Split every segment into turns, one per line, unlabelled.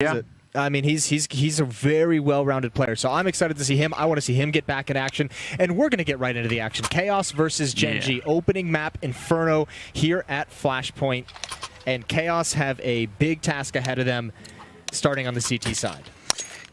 Yeah.
I mean, he's a very well-rounded player, so I'm excited to see him. I want to see him get back in action, and we're going to get right into the action. Chaos versus Gen.G, opening map Inferno here at Flashpoint, and Chaos have a big task ahead of them starting on the CT side.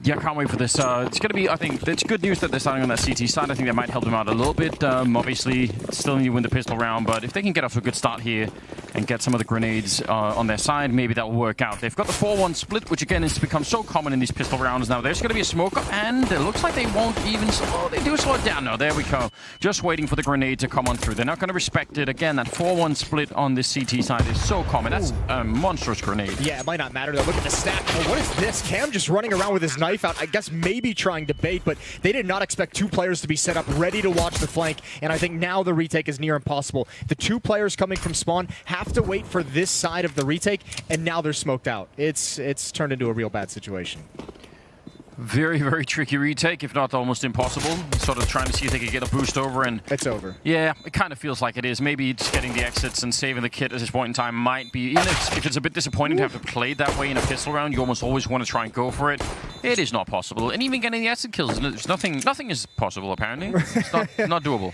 Yeah, can't wait for this. It's going to be, I think, it's good news that they're starting on that CT side. I think that might help them out a little bit. Obviously, still need to win the pistol round, but if they can get off to a good start here and get some of the grenades on their side, maybe that will work out. They've got the 4-1 split, which again has become so common in these pistol rounds now. There's going to be a smoke up, and it looks like they won't even... Oh, they do slow it down. No, there we go. Just waiting for the grenade to come on through. They're not going to respect it. Again, that 4-1 split on this CT side is so common. That's a monstrous grenade.
Yeah, it might not matter, though. Look at the stack. Oh, what is this? Cam just running around with his knife out. I guess maybe trying to bait, but they did not expect two players to be set up ready to watch the flank, and I think now the retake is near impossible. The two players coming from spawn have to wait for this side of the retake, and now they're smoked out. It's turned into a real bad situation.
Very, very tricky retake, if not almost impossible. Sort of trying to see if they could get a boost over, and...
It's over.
Yeah, it kind of feels like it is. Maybe just getting the exits and saving the kit at this point in time might be... Even if it's a bit disappointing to have to play that way in a pistol round, you almost always want to try and go for it. It is not possible. And even getting the exit kills, there's nothing is possible, apparently. It's not doable.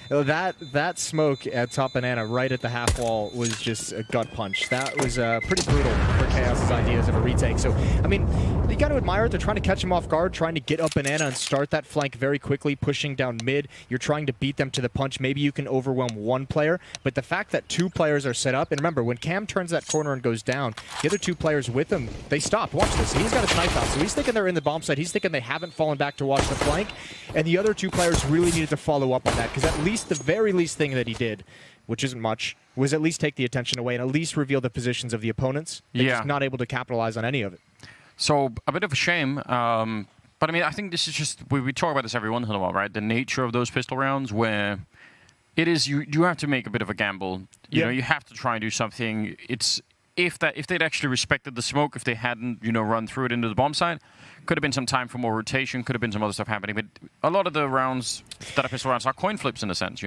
That smoke at top banana right at the half wall was just a gut punch. That was pretty brutal for Chaos's ideas of a retake. So, I mean, you got to admire it. They're trying to catch him off guard, trying to get up banana and start that flank very quickly, pushing down mid. You're trying to beat them to the punch. Maybe you can overwhelm one player, but the fact that two players are set up, and remember, when Cam turns that corner and goes down, the other two players with him, they stop. Watch this. He's got his knife out, so he's thinking they're in the bomb site. He's thinking they haven't fallen back to watch the flank, and the other two players really needed to follow up on that, because at least the very least thing that he did, which isn't much, was at least take the attention away and at least reveal the positions of the opponents. They're just not able to capitalize on any of it.
So, a bit of a shame. But I mean, I think this is just, we talk about this every once in a while, right? The nature of those pistol rounds where it is, you have to make a bit of a gamble. You know, you have to try and do something. It's, if they'd actually respected the smoke, if they hadn't, run through it into the bomb site, could have been some time for more rotation, could have been some other stuff happening. But a lot of the rounds that are pistol rounds are coin flips in a sense,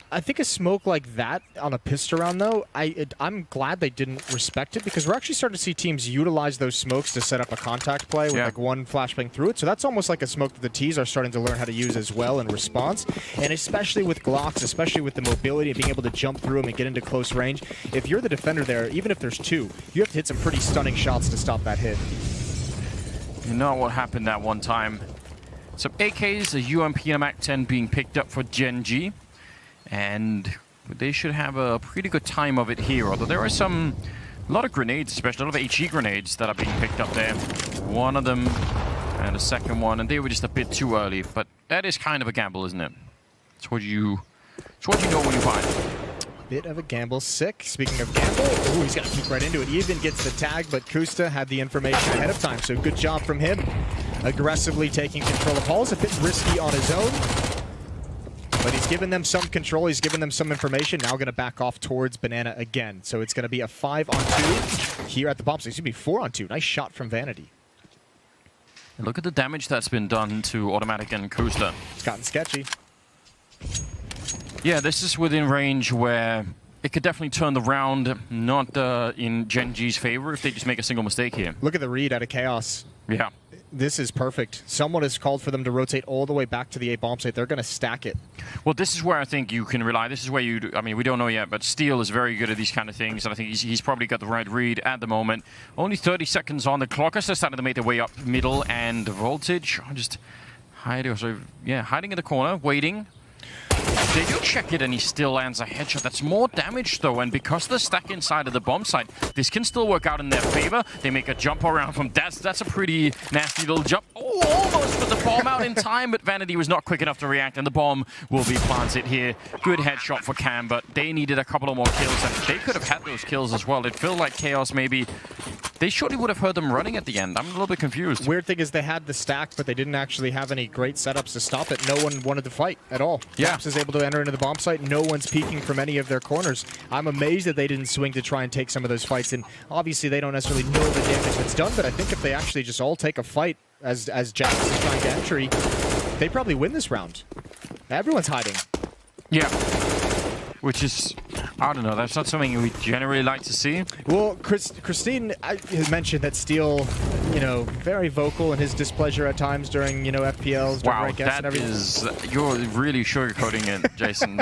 I think a smoke like that on a pistol round, though, I'm glad they didn't respect it, because we're actually starting to see teams utilize those smokes to set up a contact play with like one flashbang through it. So that's almost like a smoke that the Ts are starting to learn how to use as well in response. And especially with Glocks, especially with the mobility and being able to jump through them and get into close range, if you're the defender there, even if there's two, you have to hit some pretty stunning shots to stop that hit.
You know what happened that one time? Some AKs, a UMP and a MAC-10 being picked up for Gen.G. And they should have a pretty good time of it here, although there are a lot of grenades, especially a lot of HE grenades that are being picked up there. One of them and the second one, and they were just a bit too early, but that is kind of a gamble, isn't it? It's what you know when you find it.
Bit of a gamble. Sick. Speaking of gamble, ooh, he's going to peek right into it. He even gets the tag, but Kusta had the information ahead of time, so good job from him. Aggressively taking control of Halls, a bit risky on his own. But he's given them some control, he's given them some information, now going to back off towards Banana again. So it's going to be a 5-on-2 here at the bomb site. Excuse me, 4-on-2. Nice shot from Vanity.
Look at the damage that's been done to Automatic and Kusta.
It's gotten sketchy.
Yeah, this is within range where it could definitely turn the round, not in Gen.G's favor if they just make a single mistake here.
Look at the read out of Chaos.
Yeah.
This is perfect. Someone has called for them to rotate all the way back to the A bomb site. They're going to stack it.
Well, this is where I think you can rely. This is where you... I mean, we don't know yet, but Steel is very good at these kind of things, and I think he's probably got the right read at the moment. Only 30 seconds on the clock. As they're starting to make their way up middle, and Voltage just hiding in the corner, waiting. They do check it, and he still lands a headshot. That's more damage, though, and because of the stack inside of the bomb site, this can still work out in their favor. They make a jump around from that's a pretty nasty little jump. Oh, almost put the bomb out in time, but Vanity was not quick enough to react, and the bomb will be planted here. Good headshot for Cam, but they needed a couple of more kills, and they could have had those kills as well. It felt like Chaos maybe... They surely would have heard them running at the end. I'm a little bit confused.
Weird thing is they had the stack, but they didn't actually have any great setups to stop it. No one wanted to fight at all. Japs is able to enter into the bomb site. No one's peeking from any of their corners. I'm amazed that they didn't swing to try and take some of those fights. And obviously they don't necessarily know the damage that's done, but I think if they actually just all take a fight as Japs is trying to entry, they probably win this round. Everyone's hiding.
Yeah. Which is I don't know. That's not something we generally like to see.
Well, Christine has mentioned that Steel, you know, very vocal in his displeasure at times during, you know, FPLs, during ranked guests and everything.
You're really sugarcoating it, Jason.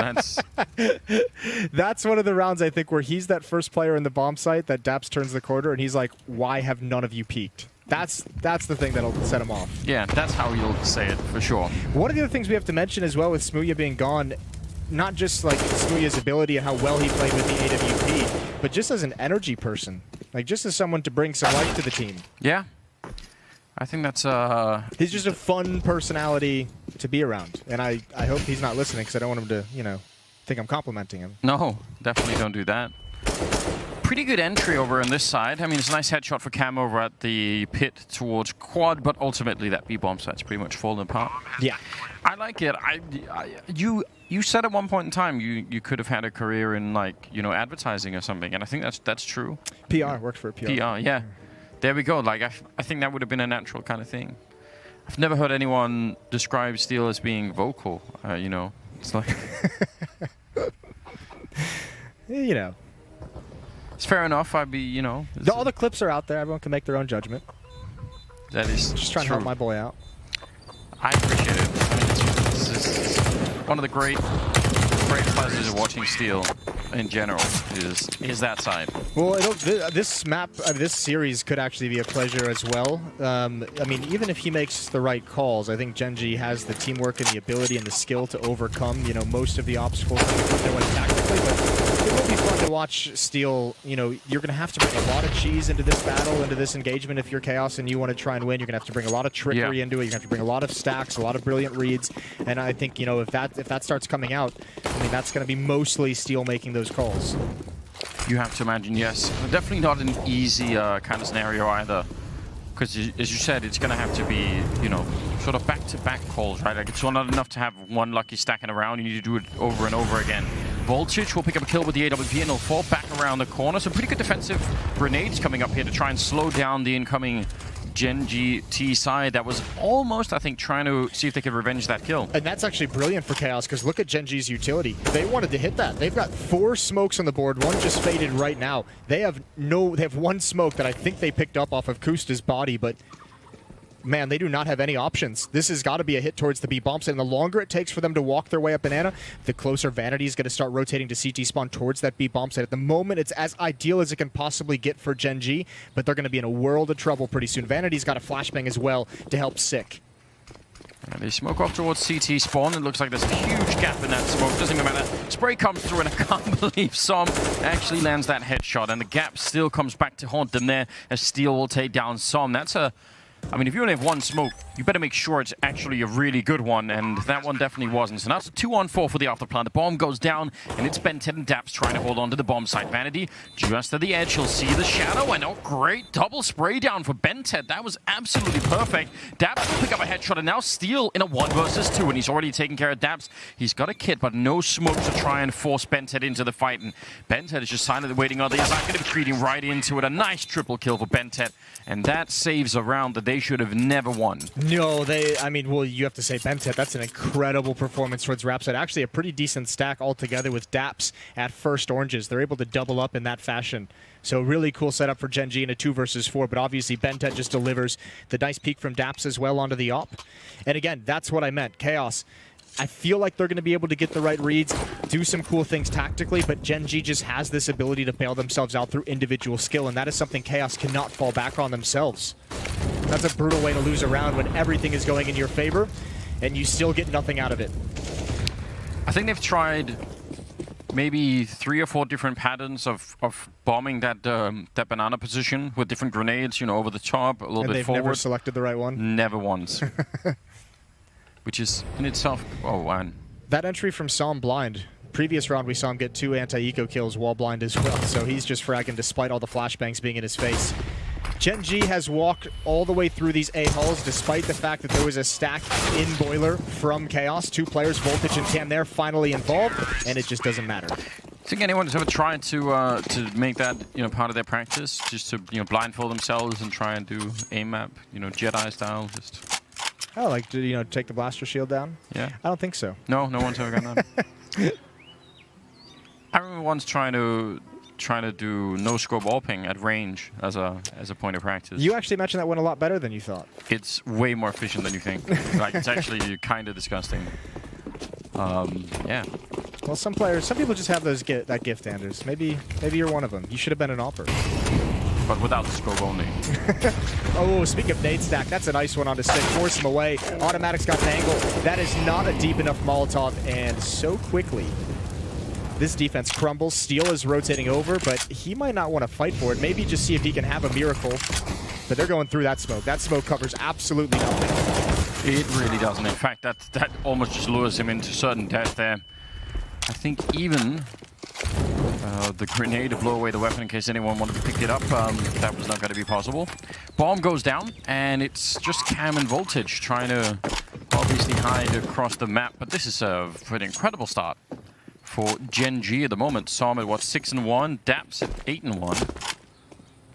That's one of the rounds, I think, where he's that first player in the bomb site that Daps turns the corner and he's like, why have none of you peeked? That's the thing that'll set him off.
Yeah, that's how you'll say it, for sure.
One of the other things we have to mention as well with Smooya being gone, not just like Smooya's ability and how well he played with the AWP, but just as an energy person. Like, just as someone to bring some life to the team.
Yeah. I think that's
he's just a fun personality to be around. And I hope he's not listening because I don't want him to, you know, think I'm complimenting him.
No, definitely don't do that. Pretty good entry over on this side. I mean, it's a nice headshot for Cam over at the pit towards quad, but ultimately that B-bomb site's pretty much fallen apart.
Yeah.
I like it. You said at one point in time you could have had a career in, like, you know, advertising or something, and I think that's true.
PR, worked for PR.
PR, yeah. There we go. Like, I think that would have been a natural kind of thing. I've never heard anyone describe Steel as being vocal, you know. It's like...
You know.
It's fair enough. I'd be, you know...
All the clips are out there. Everyone can make their own judgment.
That is
just trying to help my boy out.
I appreciate it. I mean, it's one of the great pleasures of watching Steel in general is that side.
Well, this map, this series could actually be a pleasure as well. I mean, even if he makes the right calls, I think Gen.G has the teamwork and the ability and the skill to overcome, you know, most of the obstacles tactically, but it will be fun to watch Steel. You know, you're going to have to bring a lot of cheese into this battle, into this engagement if you're Chaos and you want to try and win. You're going to have to bring a lot of trickery into it. You're going to have to bring a lot of stacks, a lot of brilliant reads, and I think, you know, if that starts coming out, I mean, that's going to be mostly Steel making those calls.
You have to imagine, yes. Definitely not an easy kind of scenario either. Because, as you said, it's going to have to be, you know, sort of back-to-back calls, right? Like, it's not enough to have one lucky stacking around. You need to do it over and over again. Voltage will pick up a kill with the AWP, and he'll fall back around the corner. So pretty good defensive grenades coming up here to try and slow down the incoming Gen.G T side that was almost, I think, trying to see if they could revenge that kill.
And that's actually brilliant for Chaos, because look at Gen.G's utility. They wanted to hit that. They've got 4 smokes on the board. One just faded right now. They have one smoke that I think they picked up off of Kusta's body, but man, they do not have any options. This has got to be a hit towards the B bomb site, and the longer it takes for them to walk their way up Banana, the closer Vanity is going to start rotating to CT spawn towards that B bomb site. At the moment, it's as ideal as it can possibly get for Gen.G, but they're going to be in a world of trouble pretty soon. Vanity's got a flashbang as well to help Sick.
And they smoke off towards CT spawn. It looks like there's a huge gap in that smoke. Doesn't even matter. Spray comes through, and I can't believe Som actually lands that headshot, and the gap still comes back to haunt them there as Steel will take down Som. That's a... I mean, if you only have one smoke, you better make sure it's actually a really good one, and that one definitely wasn't. So that's a 2-on-4 for the afterplan. The bomb goes down, and it's Ben10 and Daps trying to hold on to the bomb site. Vanity just at the edge. He'll see the shadow, and oh, great double spray down for Ben10. That was absolutely perfect. Daps will pick up a headshot, and now Steel in a 1 versus 2, and he's already taken care of Daps. He's got a kit, but no smoke to try and force Ben10 into the fight, and Ben10 is just silently waiting on the other side, going to be treating right into it. A nice triple kill for Ben10, and that saves a round that they should have never won.
No, I mean, well, you have to say Ben10, that's an incredible performance towards Rapside. Actually, a pretty decent stack altogether with Daps at first oranges. They're able to double up in that fashion. So really cool setup for Gen.G in a 2 versus 4, but obviously Ben10 just delivers the nice peek from Daps as well onto the op. And again, that's what I meant. Chaos. I feel like they're going to be able to get the right reads, do some cool things tactically, but Gen.G just has this ability to bail themselves out through individual skill, and that is something Chaos cannot fall back on themselves. That's a brutal way to lose a round when everything is going in your favor, and you still get nothing out of it.
I think they've tried maybe 3 or 4 different patterns of bombing that that banana position with different grenades, you know, over the top, a little bit forward.
And they've never selected the right one?
Never once. Which is in itself, oh man.
That entry from Som blind. Previous round we saw him get 2 anti-eco kills while blind as well, so he's just fragging despite all the flashbangs being in his face. Gen.G has walked all the way through these A-hulls despite the fact that there was a stack in Boiler from Chaos. 2 players, Voltage and Cam there, finally involved, and it just doesn't matter.
I think anyone has ever tried to make that, you know, part of their practice, just to, you know, blindfold themselves and try and do aim map, you know, Jedi style, just...
Oh, like, you know, take the blaster shield down?
Yeah.
I don't think so.
No, no one's ever done that. I remember once trying to do no scope AWPing at range as a point of practice.
You actually mentioned that went a lot better than you thought.
It's way more efficient than you think. Like, it's actually kind of disgusting. Yeah.
Well, some people just have that gift, Anders. Maybe you're one of them. You should have been an AWPer.
But without the scope only.
Oh, speaking of nade stack, that's a nice one on the stick. Force him away. Automatic's got an angle. That is not a deep enough Molotov, and so quickly this defense crumbles. Steel is rotating over, but he might not want to fight for it. Maybe just see if he can have a miracle. But they're going through that smoke. That smoke covers absolutely nothing.
It really doesn't. In fact, that almost just lures him into certain death there. I think even the grenade to blow away the weapon in case anyone wanted to pick it up, that was not going to be possible. Bomb goes down, and it's just Cam and Voltage trying to obviously hide across the map. But this is an incredible start for Gen.G at the moment. Som at, what, 6-1, Daps at 8-1.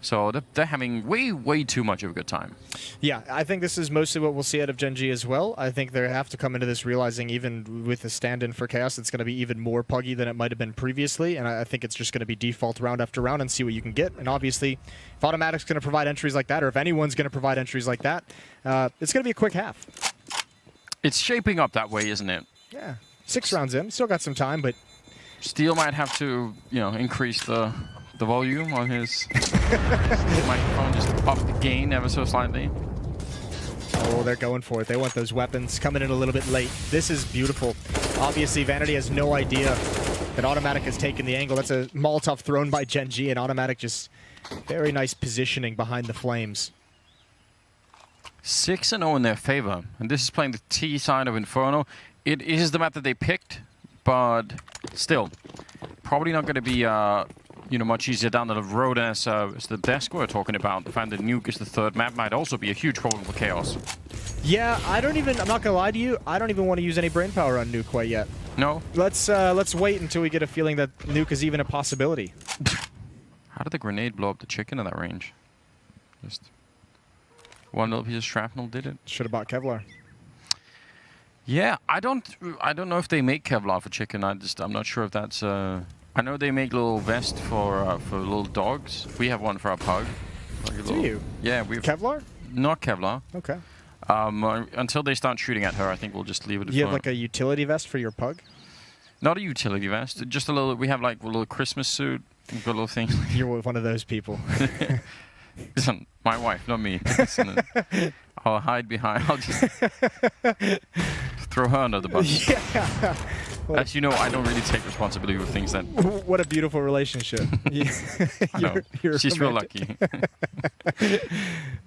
So they're having way too much of a good time.
Yeah, I think this is mostly what we'll see out of Gen.G as well. I think they have to come into this realizing even with the stand-in for Chaos, it's going to be even more puggy than it might have been previously, and I think it's just going to be default round after round and see what you can get. And obviously, if Automatic's going to provide entries like that, or if anyone's going to provide entries like that, it's going to be a quick half.
It's shaping up that way, isn't it?
Yeah, 6 rounds in. Still got some time, but
Steel might have to, increase the volume on his microphone, just up the gain ever so slightly.
Oh, they're going for it. They want those weapons coming in a little bit late. This is beautiful. Obviously, Vanity has no idea that Automatic has taken the angle. That's a Molotov thrown by Gen.G, and Automatic just very nice positioning behind the flames.
6-0 in their favor, and this is playing the T side of Inferno. It is the map that they picked, but still, probably not going to be much easier down the road as the desk we're talking about. The fact that Nuke is the third map might also be a huge problem for Chaos.
Yeah, I'm not gonna lie to you, I don't even want to use any brainpower on Nuke quite yet.
No?
Let's wait until we get a feeling that Nuke is even a possibility.
How did the grenade blow up the chicken in that range? Just one little piece of shrapnel did it?
Should have bought Kevlar.
Yeah, I don't know if they make Kevlar for chicken. I'm not sure if that's I know they make little vests for little dogs. We have one for our pug. Like
Do you?
Yeah, we have
Kevlar?
Not Kevlar.
Okay.
Until they start shooting at her, I think we'll just leave it.
You have like a utility vest for your pug?
Not a utility vest. Just a little. We have like a little Christmas suit. We've got little things.
You're one of those people.
Listen, my wife, not me. Listen, I'll hide behind. I'll just throw her under the bus.
Yeah.
As you know, I don't really take responsibility for things that...
What a beautiful relationship. You're
she's real lucky.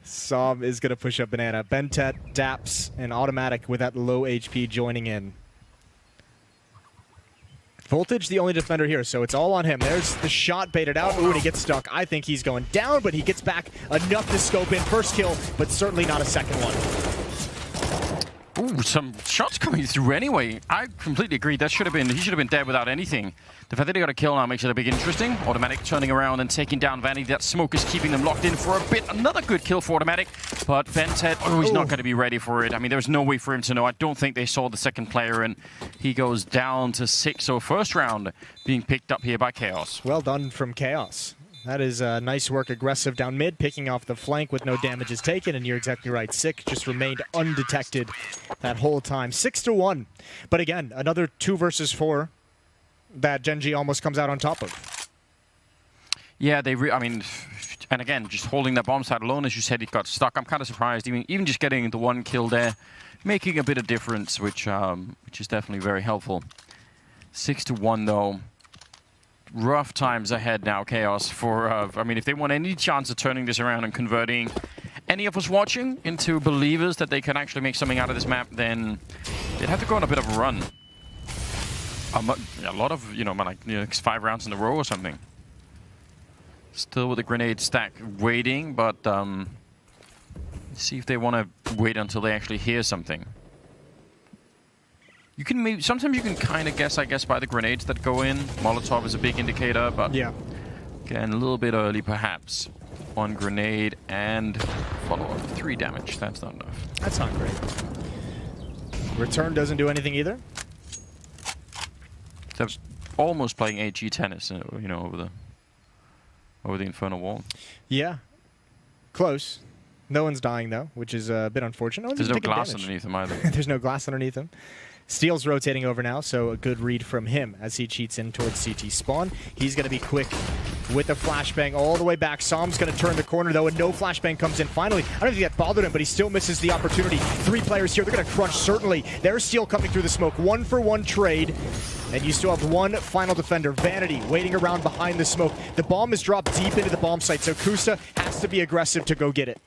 Som is going to push up Banana. Bentet, Daps, and Automatic with that low HP joining in. Voltage, the only defender here, so it's all on him. There's the shot baited out. Ooh, and he gets stuck. I think he's going down, but he gets back enough to scope in. First kill, but certainly not a second one.
Ooh, some shots coming through anyway. I completely agree. He should have been dead without anything. The fact that he got a kill now makes it a bit interesting. Automatic turning around and taking down Vanny. That smoke is keeping them locked in for a bit. Another good kill for Automatic, but Ventet, he's not going to be ready for it. I mean, there's no way for him to know. I don't think they saw the second player, and he goes down to 6. So first round being picked up here by Chaos.
Well done from Chaos. That is nice work, aggressive down mid, picking off the flank with no damages taken, and you're exactly right. Sick just remained undetected that whole time. 6-1. But again, another 2 versus 4 that Gen.G almost comes out on top of.
Yeah, I mean, and again, just holding that bomb side alone, as you said, it got stuck. I'm kind of surprised, even just getting the 1 kill there, making a bit of difference, which is definitely very helpful. 6-1 though. Rough times ahead now, Chaos, for, I mean, if they want any chance of turning this around and converting any of us watching into believers that they can actually make something out of this map, then they'd have to go on a bit of a run. A lot of, like 5 rounds in a row or something. Still with the grenade stack waiting, but see if they want to wait until they actually hear something. You can maybe, sometimes you can kind of guess, I guess, by the grenades that go in. Molotov is a big indicator, but
yeah,
again, a little bit early perhaps. 1 grenade and follow-up. 3 damage. That's not enough.
That's not great. Return doesn't do anything either.
almost playing AG tennis, you know, over the Inferno wall.
Yeah. Close. No one's dying, though, which is a bit unfortunate.
There's no glass underneath him either.
There's no glass underneath him. Steel's rotating over now, so a good read from him as he cheats in towards CT spawn. He's going to be quick with the flashbang all the way back. Som's going to turn the corner, though, and no flashbang comes in. Finally, I don't think that bothered him, but he still misses the opportunity. 3 players here. They're going to crunch, certainly. There's Steel coming through the smoke. 1-for-1 trade. And you still have one final defender, Vanity, waiting around behind the smoke. The bomb is dropped deep into the bomb site, so Kusta has to be aggressive to go get it.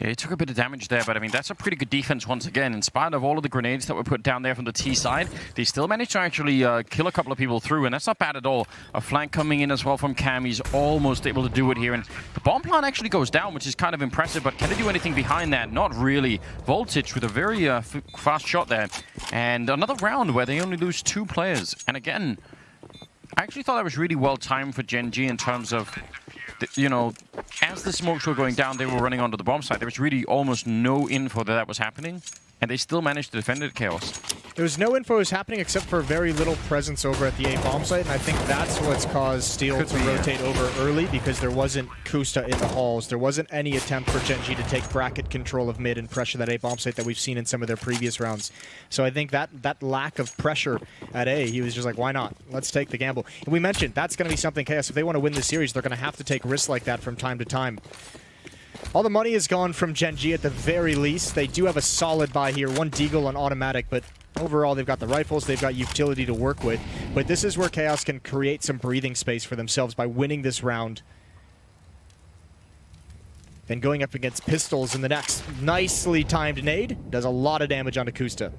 Yeah, he took a bit of damage there, but I mean, that's a pretty good defense once again. In spite of all of the grenades that were put down there from the T side, they still managed to actually kill a couple of people through, and that's not bad at all. A flank coming in as well from Cam. He's almost able to do it here, and the bomb plant actually goes down, which is kind of impressive, but can they do anything behind that? Not really. Voltage with a very fast shot there, and another round where they only lose 2 players. And again, I actually thought that was really well timed for Gen.G in terms of, you know, as the smokes were going down, they were running onto the bomb site. There was really almost no info that was happening, and they still managed to defend it, Chaos.
There was no info was happening except for very little presence over at the A bomb site, and I think that's what's caused Steel to rotate over early, because there wasn't Kusta in the halls. There wasn't any attempt for Gen.G to take bracket control of mid and pressure that A bomb site that we've seen in some of their previous rounds. So I think that lack of pressure at A, he was just like, why not? Let's take the gamble. And we mentioned that's going to be something, Chaos, if they want to win this series, they're going to have to take risks like that from time to time. All the money is gone from Gen.G at the very least. They do have a solid buy here, 1 Deagle on automatic, but overall they've got the rifles, they've got utility to work with. But this is where Chaos can create some breathing space for themselves by winning this round. Then going up against pistols in the next nicely timed nade does a lot of damage onto Kusta.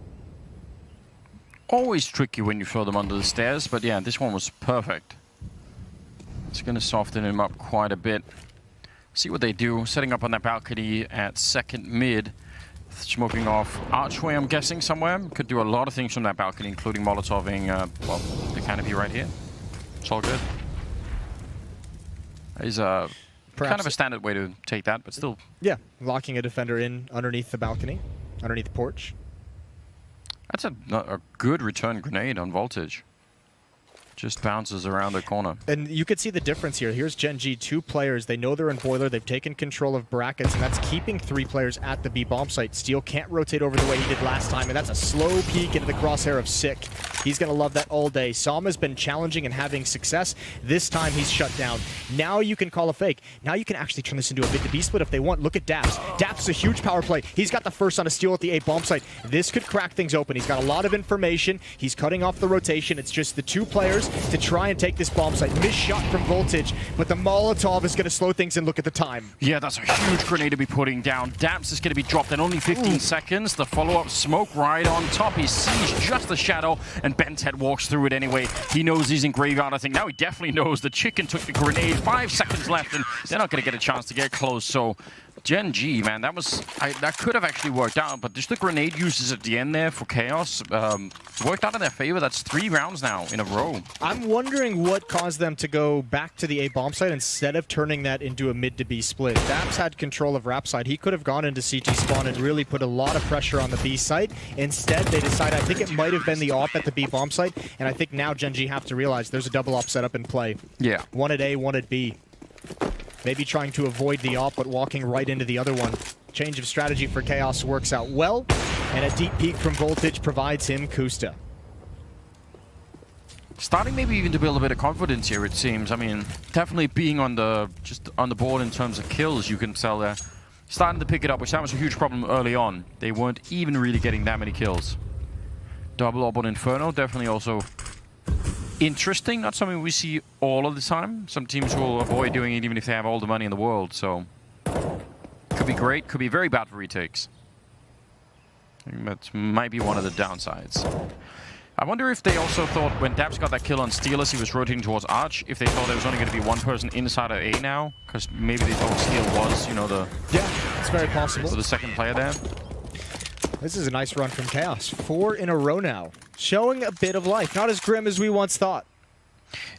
Always tricky when you throw them under the stairs, but yeah, this one was perfect. It's going to soften him up quite a bit. See what they do. Setting up on that balcony at second mid. Smoking off archway, I'm guessing, somewhere. Could do a lot of things from that balcony, including Molotoving, well, the canopy right here. It's all good. Is kind of a standard way to take that, but still.
Yeah, locking a defender in underneath the balcony, underneath the porch.
That's a good return grenade on Voltage. Just bounces around the corner.
And you could see the difference here. Here's Gen.G, 2 players. They know they're in boiler. They've taken control of brackets, and that's keeping 3 players at the B bomb site. Steel can't rotate over the way he did last time, and that's a slow peek into the crosshair of Sick. He's going to love that all day. Som has been challenging and having success. This time he's shut down. Now you can call a fake. Now you can actually turn this into a mid to B split if they want. Look at Daps. Daps is a huge power play. He's got the first on a Steel at the A bomb site. This could crack things open. He's got a lot of information. He's cutting off the rotation. It's just the 2 players to try and take this bomb site. Missed shot from Voltage, but the Molotov is going to slow things and look at the time.
Yeah, that's a huge grenade to be putting down. Daps is going to be dropped in only 15 seconds. The follow-up smoke right on top. He sees just the shadow, and Bentet walks through it anyway. He knows he's in graveyard. I think now he definitely knows the chicken took the grenade. 5 seconds left, and they're not going to get a chance to get close. So Gen.G, man, that could have actually worked out, but just the grenade uses at the end there for Chaos worked out in their favor. That's 3 rounds now in a row.
I'm wondering what caused them to go back to the A bomb site instead of turning that into a mid to B split. Daps had control of Rap side. He could have gone into CT spawn and really put a lot of pressure on the B site. Instead, they decided, I think it might have been the op at the B bomb site, and I think now Gen.G have to realize there's a double op setup in play.
Yeah.
1 at A, 1 at B. Maybe trying to avoid the op, but walking right into the other one. Change of strategy for Chaos works out well, and a deep peek from Voltage provides him Kusta.
Starting maybe even to build a bit of confidence here, it seems. I mean, definitely being on the board in terms of kills, you can tell there. Starting to pick it up, which that was a huge problem early on. They weren't even really getting that many kills. Double up on Inferno, definitely also interesting. Not something we see all of the time. Some teams will avoid doing it even if they have all the money in the world, so could be great, could be very bad for retakes. I think that might be one of the downsides. I wonder if they also thought when Daps got that kill on Steel as he was rotating towards Arch, if they thought there was only going to be 1 person inside of A now, because maybe they thought Steel was, you know,
yeah, it's very possible.
The second player there.
This is a nice run from Chaos. 4 in a row now. Showing a bit of life. Not as grim as we once thought.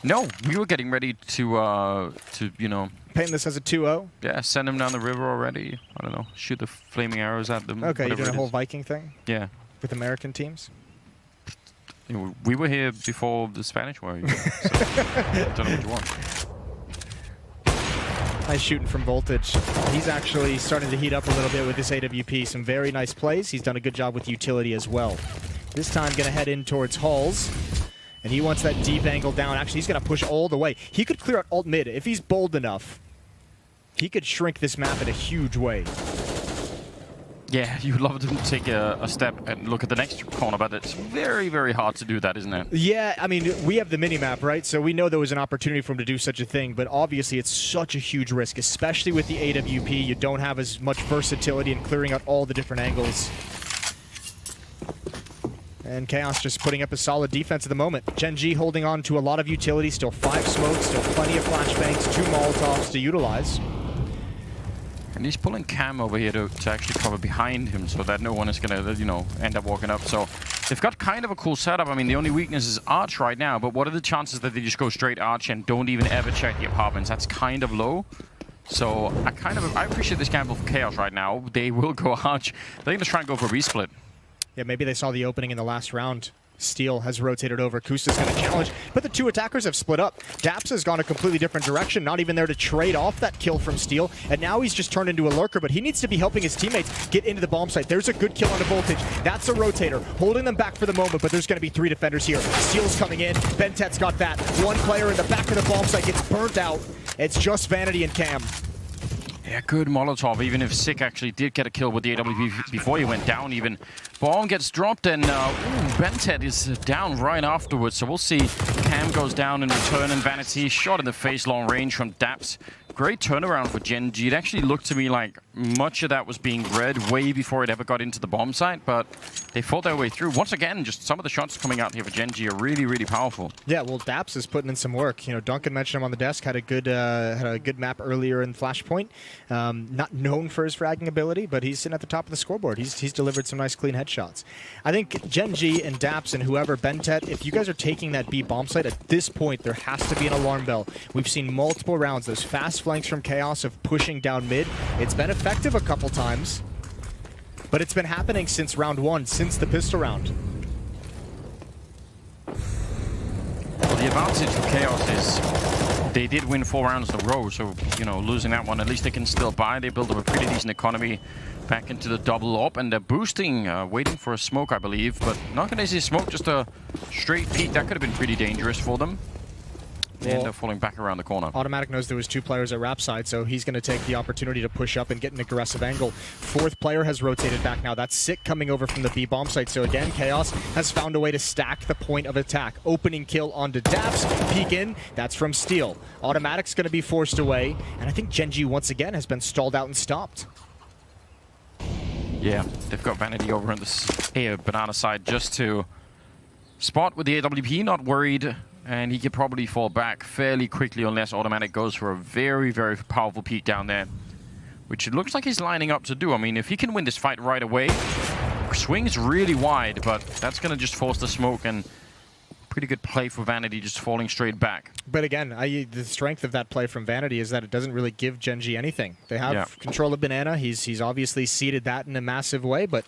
No, we were getting ready to you know...
Paint this as a 2-0?
Yeah, send them down the river already. I don't know, shoot the flaming arrows at them.
Okay, you're doing a whole Viking thing?
Yeah.
With American teams?
We were here before the Spanish were. So I don't know what you want.
Nice shooting from Voltage. He's actually starting to heat up a little bit with this AWP. Some very nice plays. He's done a good job with utility as well. This time going to head in towards Halls. And he wants that deep angle down. Actually, he's going to push all the way. He could clear out alt mid. If he's bold enough, he could shrink this map in a huge way.
Yeah, you'd love to take a step and look at the next corner, but it's very, very hard to do that, isn't it?
Yeah, I mean, we have the mini-map, right? So we know there was an opportunity for him to do such a thing, but obviously it's such a huge risk, especially with the AWP. You don't have as much versatility in clearing out all the different angles. And Chaos just putting up a solid defense at the moment. Gen.G holding on to a lot of utility, still 5 smokes, still plenty of flashbangs, 2 Molotovs to utilize.
And he's pulling Cam over here to actually cover behind him so that no one is going to, you know, end up walking up. So they've got kind of a cool setup. I mean, the only weakness is Arch right now, but what are the chances that they just go straight Arch and don't even ever check the apartments? That's kind of low. So I appreciate this gamble for Chaos right now. They will go Arch. They're going to try and go for a resplit.
Yeah, maybe they saw the opening in the last round. Steel has rotated over. Kusta's going to challenge, but the 2 attackers have split up. Daps has gone a completely different direction, not even there to trade off that kill from Steel, and now he's just turned into a lurker, but he needs to be helping his teammates get into the bomb site. There's a good kill on the Voltage. That's a rotator, holding them back for the moment, but there's going to be 3 defenders here. Steel's coming in. Bentet's got that. 1 player in the back of the bomb site gets burnt out. It's just Vanity and Cam.
Yeah, good Molotov, even if Sick actually did get a kill with the AWP before he went down even. Bomb gets dropped and Bentet is down right afterwards, so we'll see. Cam goes down in return and Vanity shot in the face, long range from Daps. Great turnaround for Gen.G. It actually looked to me like much of that was being read way before it ever got into the bomb site, but they fought their way through. Once again, just some of the shots coming out here for Gen.G are really, really powerful. Yeah,
well, Daps is putting in some work. You know, Duncan mentioned him on the desk, had a good map earlier in Flashpoint. Not known for his fragging ability, but he's sitting at the top of the scoreboard. He's delivered some nice clean headshots. I think Gen.G and Daps and whoever, Bentet, if you guys are taking that B bomb site, at this point, there has to be an alarm bell. We've seen multiple rounds, those fast flanks from Chaos of pushing down mid. It's been effective a couple times, but it's been happening since round 1, since the pistol round.
Well, the advantage for Chaos is they did win 4 rounds in a row, so, you know, losing that one, at least they can still buy. They built up a pretty decent economy back into the double op, and they're boosting, waiting for a smoke, I believe, but not going to see a smoke, just a straight peek. That could have been pretty dangerous for them. And they're falling back around the corner.
Automatic knows there was 2 players at Rap side, so he's going to take the opportunity to push up and get an aggressive angle. 4th player has rotated back now. That's Sick coming over from the B bomb site. So again, Chaos has found a way to stack the point of attack. Opening kill onto Daps. Peek in. That's from Steel. Automatic's going to be forced away. And I think Gen.G once again has been stalled out and stopped.
Yeah, they've got Vanity over on the banana side just to spot with the AWP. Not worried. And he could probably fall back fairly quickly unless Automatic goes for a very, very powerful peek down there, which it looks like he's lining up to do. I mean, if he can win this fight right away, swings really wide, but that's going to just force the smoke, and pretty good play for Vanity just falling straight back.
But again, the strength of that play from Vanity is that it doesn't really give Gen.G anything. They have control of Banana. He's obviously seeded that in a massive way, but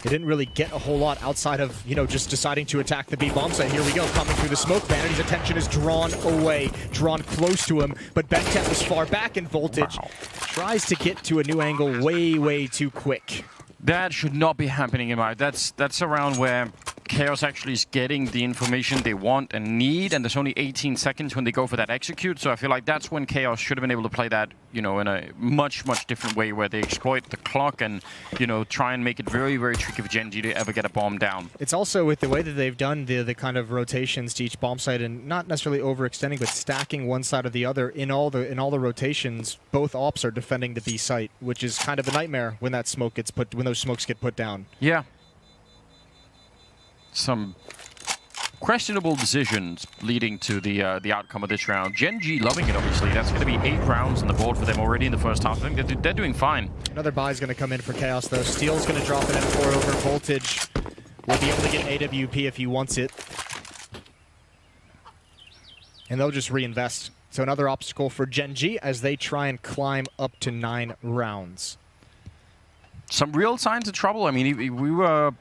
they didn't really get a whole lot outside of, you know, just deciding to attack the B bomb site. Here we go, coming through the smoke. Vanity's attention is drawn away, drawn close to him, but Bentet was far back in Voltage. Wow. Tries to get to a new angle way, way too quick.
That should not be happening in my... That's around where Chaos actually is getting the information they want and need, and there's only 18 seconds when they go for that execute, so I feel like that's when Chaos should have been able to play that, you know, in a much, much different way, where they exploit the clock and, you know, try and make it very, very tricky for Gen.G to ever get a bomb down.
It's also with the way that they've done the kind of rotations to each bomb site, and not necessarily overextending, but stacking one side or the other. In all the rotations, both ops are defending the B site, which is kind of a nightmare when that smoke gets put, when those smokes get put down.
Yeah. Some questionable decisions leading to the outcome of this round. Gen.G loving it, obviously. That's going to be 8 rounds on the board for them already in the first half. I think they're doing fine.
Another buy is going to come in for Chaos, though. Steel's going to drop an M4 over. Voltage will be able to get AWP if he wants it. And they'll just reinvest. So another obstacle for Gen.G as they try and climb up to 9 rounds.
Some real signs of trouble. I mean, we were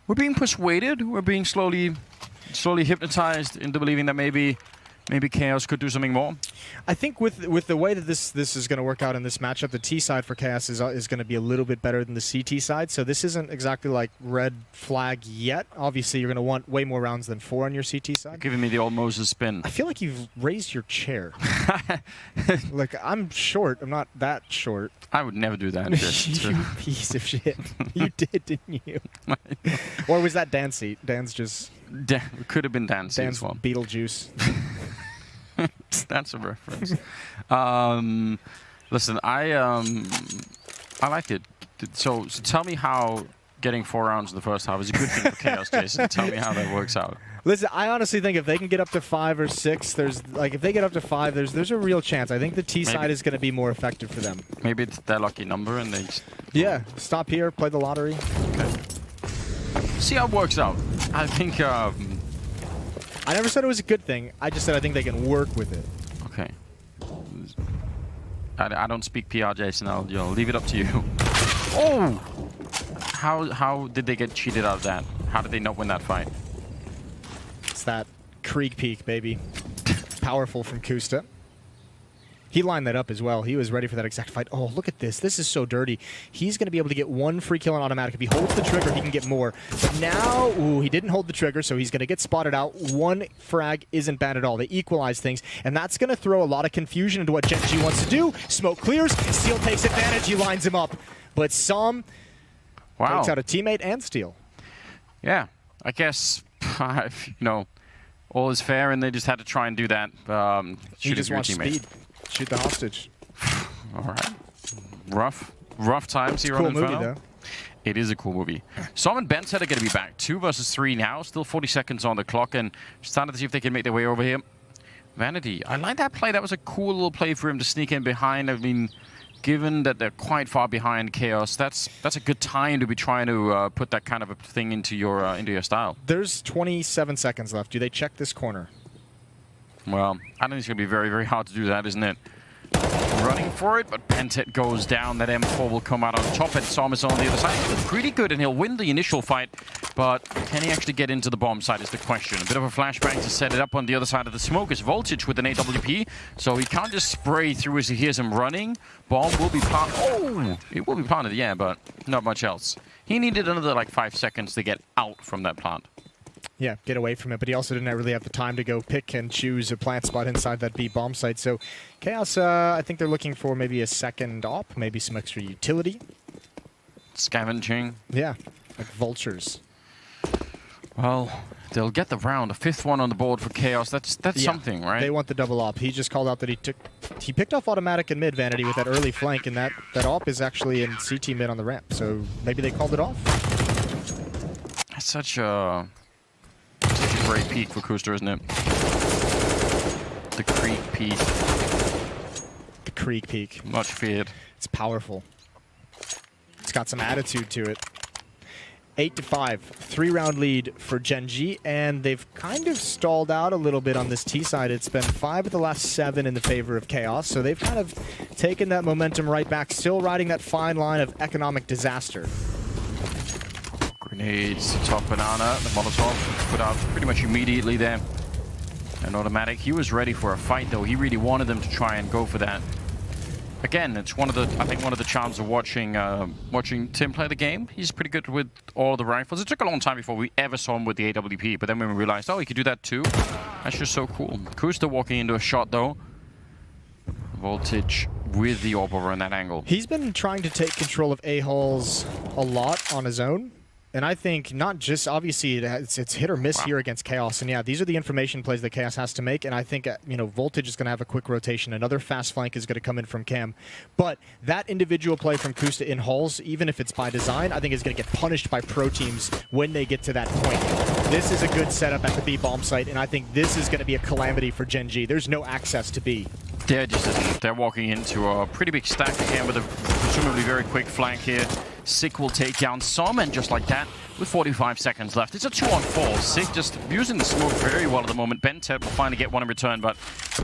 we're being persuaded. We're being slowly hypnotized into believing that maybe Chaos could do something more.
I think with the way that this is going to work out in this matchup, the T side for Chaos is going to be a little bit better than the CT side. So this isn't exactly like red flag yet. Obviously, you're going to want way more rounds than 4 on your CT side.
Giving me the old Moses spin.
I feel like you've raised your chair. Like, I'm short. I'm not that short.
I would never do that.
You piece of shit. You did, didn't you? Or was that Dan's seat? Dan's just...
Could have been Dan's
Dan's
as well.
Beetlejuice.
That's a reference. Listen, I like it. So tell me how getting 4 rounds in the first half is a good thing for Chaos, Jason. Tell me how that works out.
Listen, I honestly think if they can get up to 5 or 6, there's like if they get up to 5, there's a real chance. I think the T side is going to be more effective for them.
Maybe it's their lucky number and they just...
Yeah, stop here, play the lottery.
Okay. See how it works out. I think...
I never said it was a good thing. I just said I think they can work with it.
Okay. I don't speak PR, Jason. I'll leave it up to you. Oh! How did they get cheated out of that? How did they not win that fight?
It's that Krieg peak, baby. Powerful from Kusta. He lined that up as well. He was ready for that exact fight. Oh, look at this. This is so dirty. He's going to be able to get 1 free kill on automatic. If he holds the trigger, he can get more. But now, ooh, he didn't hold the trigger, so he's going to get spotted out. 1 frag isn't bad at all. They equalize things, and that's going to throw a lot of confusion into what Gen.G wants to do. Smoke clears. Steel takes advantage. He lines him up. But Som takes out a teammate and Steel.
Yeah, I guess, all is fair, and they just had to try and do that.
He just wants speed. Shoot the hostage.
All right. Rough times here on Inferno.
Movie, though.
It is a cool movie. Som and Bentset are going to be back. 2 versus 3 now. Still 40 seconds on the clock, and starting to see if they can make their way over here. Vanity. I like that play. That was a cool little play for him to sneak in behind. I mean, given that they're quite far behind Chaos, that's a good time to be trying to put that kind of a thing into your style.
There's 27 seconds left. Do they check this corner?
Well, I think it's going to be very, very hard to do that, isn't it? Running for it, but Pentet goes down. That M4 will come out on top, and Som is on the other side. He's pretty good, and he'll win the initial fight, but can he actually get into the bomb site is the question. A bit of a flashbang to set it up on the other side of the smoke is Voltage with an AWP, so he can't just spray through as he hears him running. Bomb will be planted. Oh! It will be planted, yeah, but not much else. He needed another, like, 5 seconds to get out from that plant.
Yeah, get away from it, but he also didn't really have the time to go pick and choose a plant spot inside that B bomb site. So Chaos, I think they're looking for maybe a second op, maybe some extra utility.
Scavenging.
Yeah, like vultures.
Well, they'll get the round. A 5th one on the board for Chaos. That's something, right?
They want the double op. He just called out that he picked off automatic and mid Vanity with that early flank, and that op is actually in CT mid on the ramp. So maybe they called it off.
That's such a great peak for Kuster, isn't it? The Krieg peak.
The Krieg peak.
Much feared.
It's powerful. It's got some attitude to it. 8-5. 3-round lead for Gen.G, and they've kind of stalled out a little bit on this T side. It's been 5 of the last 7 in the favor of Chaos, so they've kind of taken that momentum right back, still riding that fine line of economic disaster.
Grenades, top banana, the Molotov put out pretty much immediately there. An automatic. He was ready for a fight, though. He really wanted them to try and go for that. Again, it's one of the charms of watching Tim play the game. He's pretty good with all the rifles. It took a long time before we ever saw him with the AWP, but then when we realized, oh, he could do that too. That's just so cool. Kusta walking into a shot, though. Voltage with the AWP over in that angle.
He's been trying to take control of A-Halls a lot on his own. And I think not just, obviously, it's hit or miss here against Chaos. And yeah, these are the information plays that Chaos has to make. And I think, Voltage is going to have a quick rotation. Another fast flank is going to come in from Cam. But that individual play from Kusta in Halls, even if it's by design, I think is going to get punished by pro teams when they get to that point. This is a good setup at the B bomb site, and I think this is going to be a calamity for Gen.G. There's no access to B.
They're walking into a pretty big stack again with a presumably very quick flank here. Sick will take down some, and just like that, with 45 seconds left, it's a 2-on-4. Sick just using the smoke very well at the moment. Ben-Ted will finally get one in return, but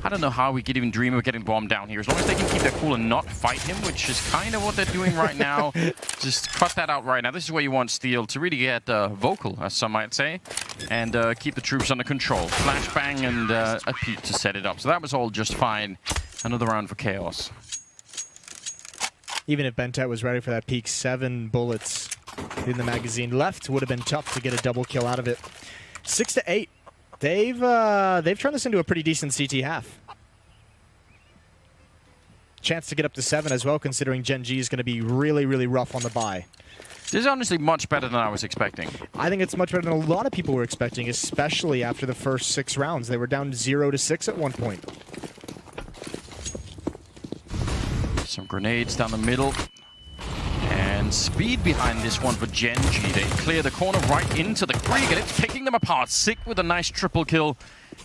I don't know how we could even dream of getting bombed down here. As long as they can keep their cool and not fight him, which is kind of what they're doing right now. Just cut that out right now. This is where you want Steel to really get vocal, as some might say, and keep the troops under control. Flashbang and a peek to set it up. So that was all just fine. Another round for Chaos.
Even if Bentet was ready for that peak, 7 bullets in the magazine left would have been tough to get a double kill out of it. 6-8. They've turned this into a pretty decent CT half. Chance to get up to 7 as well, considering Gen.G is going to be really, really rough on the buy.
This is honestly much better than I was expecting.
I think it's much better than a lot of people were expecting, especially after the first 6 rounds. They were down 0-6 at one point.
Some grenades down the middle. And speed behind this one for Gen.G. They clear the corner right into the creek, and it's picking them apart. Sick with a nice triple kill.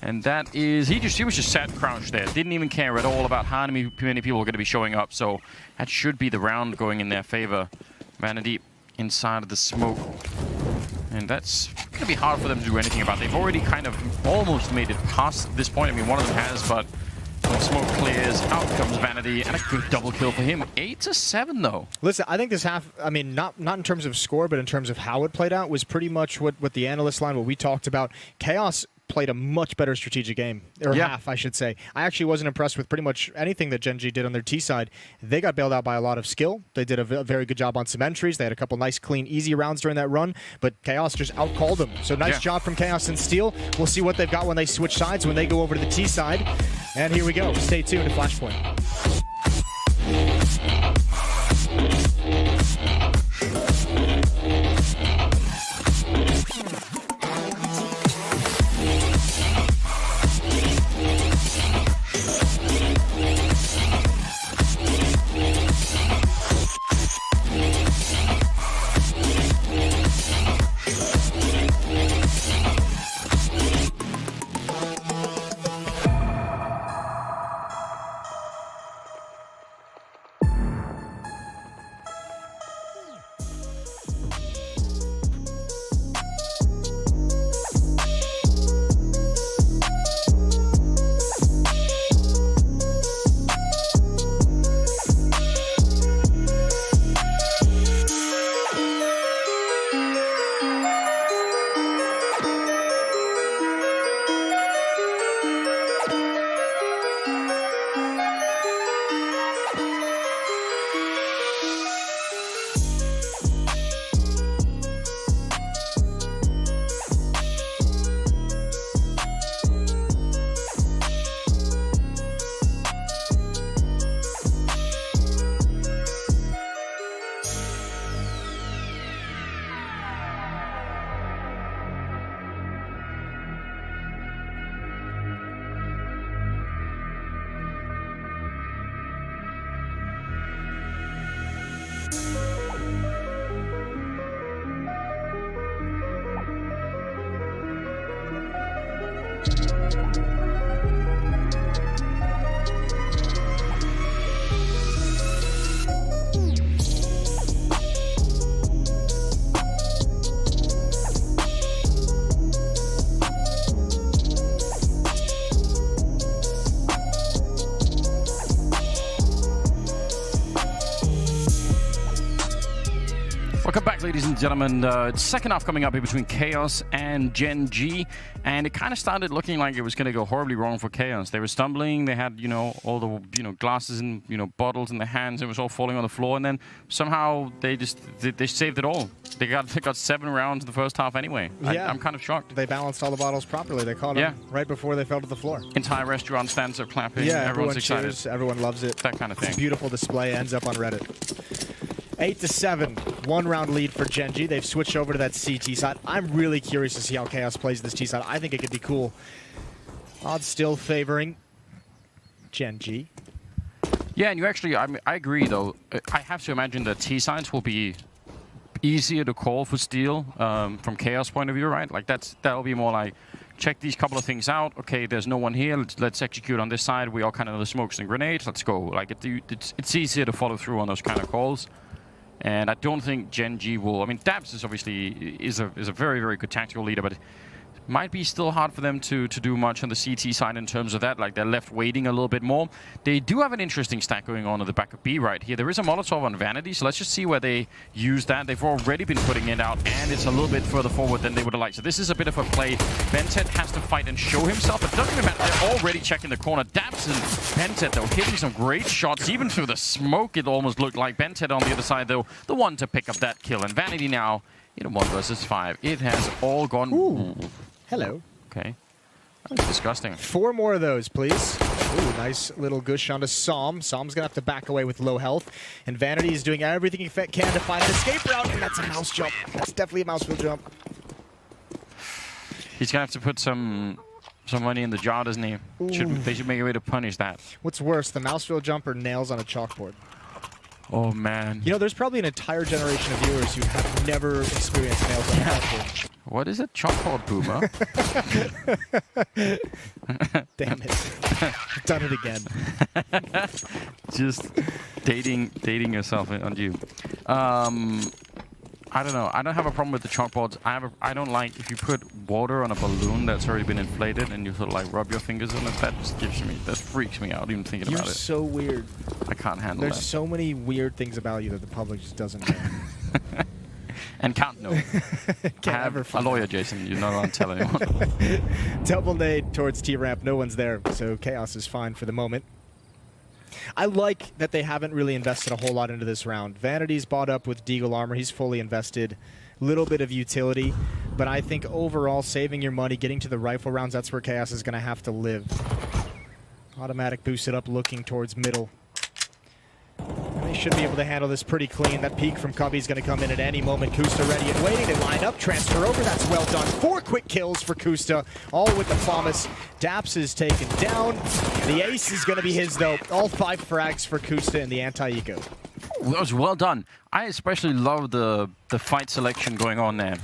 And that is... He was just sat crouched there. Didn't even care at all about how many people were going to be showing up. So that should be the round going in their favor. Vanity inside of the smoke. And that's going to be hard for them to do anything about. They've already kind of almost made it past this point. I mean, one of them has, but... When smoke clears, out comes Vanity, and a good double kill for him. 8-7, though.
Listen, I think this half, I mean, not in terms of score, but in terms of how it played out, was pretty much what the analyst line, what we talked about. Chaos played a much better strategic game, or half, I should say. I actually wasn't impressed with pretty much anything that Gen.G did on their T side. They got bailed out by a lot of skill. They did a very good job on some entries. They had a couple nice, clean, easy rounds during that run, but Chaos just outcalled them. So nice job from Chaos and Steel. We'll see what they've got when they switch sides, when they go over to the T side. And here we go. Stay tuned to Flashpoint.
Welcome back, ladies and gentlemen. Second half coming up here between Chaos and Gen.G, and it kind of started looking like it was going to go horribly wrong for Chaos. They were stumbling. They had, all the, glasses and, bottles in their hands. It was all falling on the floor, and then somehow they saved it all. They got 7 rounds in the first half anyway.
Yeah.
I'm kind of shocked.
They balanced all the bottles properly. They caught them right before they fell to the floor.
Entire restaurant stands up clapping.
Yeah,
everyone's excited.
Cheers, everyone loves it.
That kind of thing.
It's a beautiful display. Ends up on Reddit. 8-7, 1-round lead for Gen.G. They've switched over to that CT side. I'm really curious to see how Chaos plays this T side. I think it could be cool. Odds still favoring Gen.G.
Yeah, and you actually, I agree though. I have to imagine the T sides will be easier to call for Steel from Chaos point of view, right? Like that'll be more like, check these couple of things out. Okay, there's no one here. Let's execute on this side. We all kind of know the smokes and grenades. Let's go. Like it's easier to follow through on those kind of calls. And I don't think Gen.G will... I mean, Dabs is obviously is a very, very good tactical leader, but it might be still hard for them to do much on the CT side in terms of that. Like, they're left waiting a little bit more. They do have an interesting stack going on at the back of B right here. There is a Molotov on Vanity, so let's just see where they use that. They've already been putting it out, and it's a little bit further forward than they would have liked. So this is a bit of a play. Bentet has to fight and show himself. It doesn't even matter. They're already checking the corner. Dabs and Bentet, though, hitting some great shots. Even through the smoke, it almost looked like Bentet on the other side, though, the one to pick up that kill. And Vanity now in a 1 versus 5. It has all gone...
Ooh. Hello.
Okay. That's disgusting.
4 more of those, please. Ooh, nice little gush onto Psalm. Psalm's going to have to back away with low health. And Vanity is doing everything he can to find an escape route. And that's a mouse jump. That's definitely a mouse wheel jump.
He's going to have to put some money in the jar, doesn't he? They should make a way to punish that.
What's worse, the mouse wheel jump or nails on a chalkboard?
Oh, man.
You know, there's probably an entire generation of viewers who have never experienced nails on a chalkboard.
What is it? Chalkboard boomer?
Damn it. Done it again.
Just dating yourself on you. I don't know. I don't have a problem with the chalkboards. I don't like if you put water on a balloon that's already been inflated and you sort of like rub your fingers on it. That just that freaks me out even thinking about it.
You're so weird.
I can't handle
There's
that.
so many weird things about you that the public just doesn't know.
And can't know.
Can't ever find
a lawyer, Jason. You're not allowed to tell anyone.
Double nade towards T-ramp. No one's there, so Chaos is fine for the moment. I like that they haven't really invested a whole lot into this round. Vanity's bought up with Deagle armor. He's fully invested. Little bit of utility. But I think overall, saving your money, getting to the rifle rounds, that's where Chaos is going to have to live. Automatic boosted up, looking towards middle. They should be able to handle this pretty clean. That peek from Cubby's going to come in at any moment. Kusta ready and waiting. They line up, transfer over. That's well done. 4 quick kills for Kusta, all with the promise. Daps is taken down. The ace is going to be his, though. All 5 frags for Kusta in the anti-eco.
That was well done. I especially love the fight selection going on there.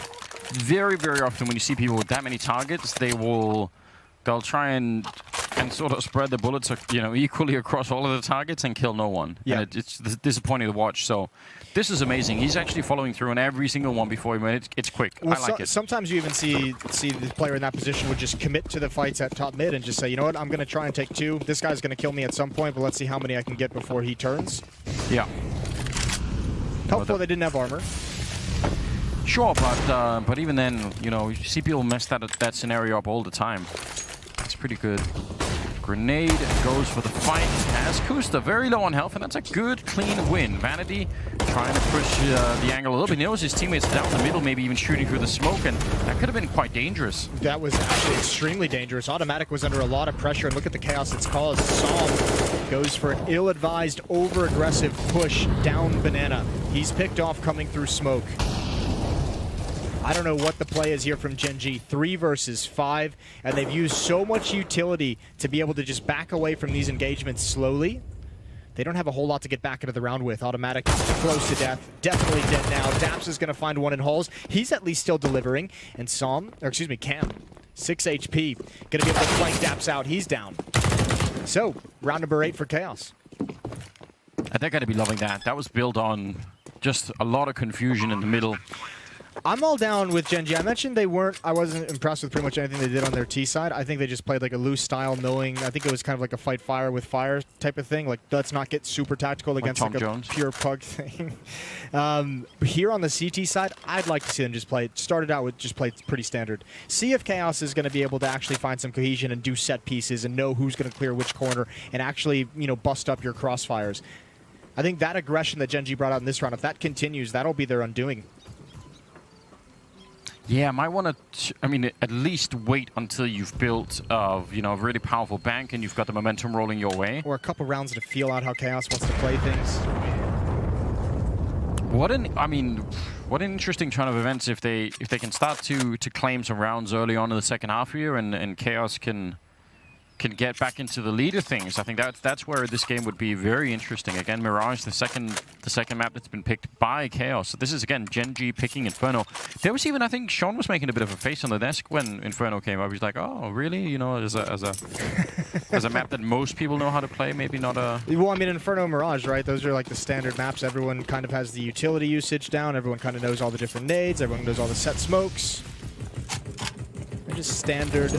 Very, very often when you see people with that many targets, they'll try and sort of spread the bullets, equally across all of the targets and kill no one.
Yeah.
And it's disappointing to watch. So this is amazing. He's actually following through on every single one before he went. It's quick.
Well,
I like it.
Sometimes you even see the player in that position would just commit to the fights at top mid and just say, you know what, I'm going to try and take 2. This guy's going to kill me at some point, but let's see how many I can get before he turns.
Yeah.
Helpful they didn't have armor.
Sure, but even then, you see people mess that scenario up all the time. That's pretty good. Grenade goes for the fight as Kusta very low on health, and that's a good, clean win. Vanity trying to push the angle a little bit. He knows his teammates down the middle, maybe even shooting through the smoke, and that could have been quite dangerous.
That was actually extremely dangerous. Automatic was under a lot of pressure, and look at the chaos it's caused. Psalm goes for an ill-advised, over-aggressive push down Banana. He's picked off coming through smoke. I don't know what the play is here from Gen.G. 3 versus 5, and they've used so much utility to be able to just back away from these engagements slowly. They don't have a whole lot to get back into the round with. Automatic close to death. Definitely dead now. Daps is going to find one in Halls. He's at least still delivering. And Cam, 6 HP. Going to be able to flank Daps out. He's down. So, round number 8 for Chaos.
They're going to be loving that. That was built on just a lot of confusion in the middle.
I'm all down with Gen.G. I mentioned I wasn't impressed with pretty much anything they did on their T side. I think they just played like a loose style, knowing, I think it was kind of like a fight fire with fire type of thing. Like, let's not get super tactical against like a pure pug thing. Here on the CT side, I'd like to see them just started out with just play pretty standard. See if Chaos is going to be able to actually find some cohesion and do set pieces and know who's going to clear which corner and actually, bust up your crossfires. I think that aggression that Gen.G brought out in this round, if that continues, that'll be their undoing.
Yeah, might want to, at least wait until you've built a really powerful bank and you've got the momentum rolling your way.
Or a couple rounds to feel out how Chaos wants to play things.
What an interesting turn of events if they can start to claim some rounds early on in the second half here and Chaos can can get back into the lead of things. I think that's where this game would be very interesting. Again, Mirage, the second map that's been picked by Chaos. So this is, again, Gen.G picking Inferno. There was even, I think, Sean was making a bit of a face on the desk when Inferno came up. He's like, oh, really? You know, as a map that most people know how to play, maybe not a...
Well, I mean, Inferno and Mirage, right? Those are like the standard maps. Everyone kind of has the utility usage down. Everyone kind of knows all the different nades. Everyone knows all the set smokes. They're just standard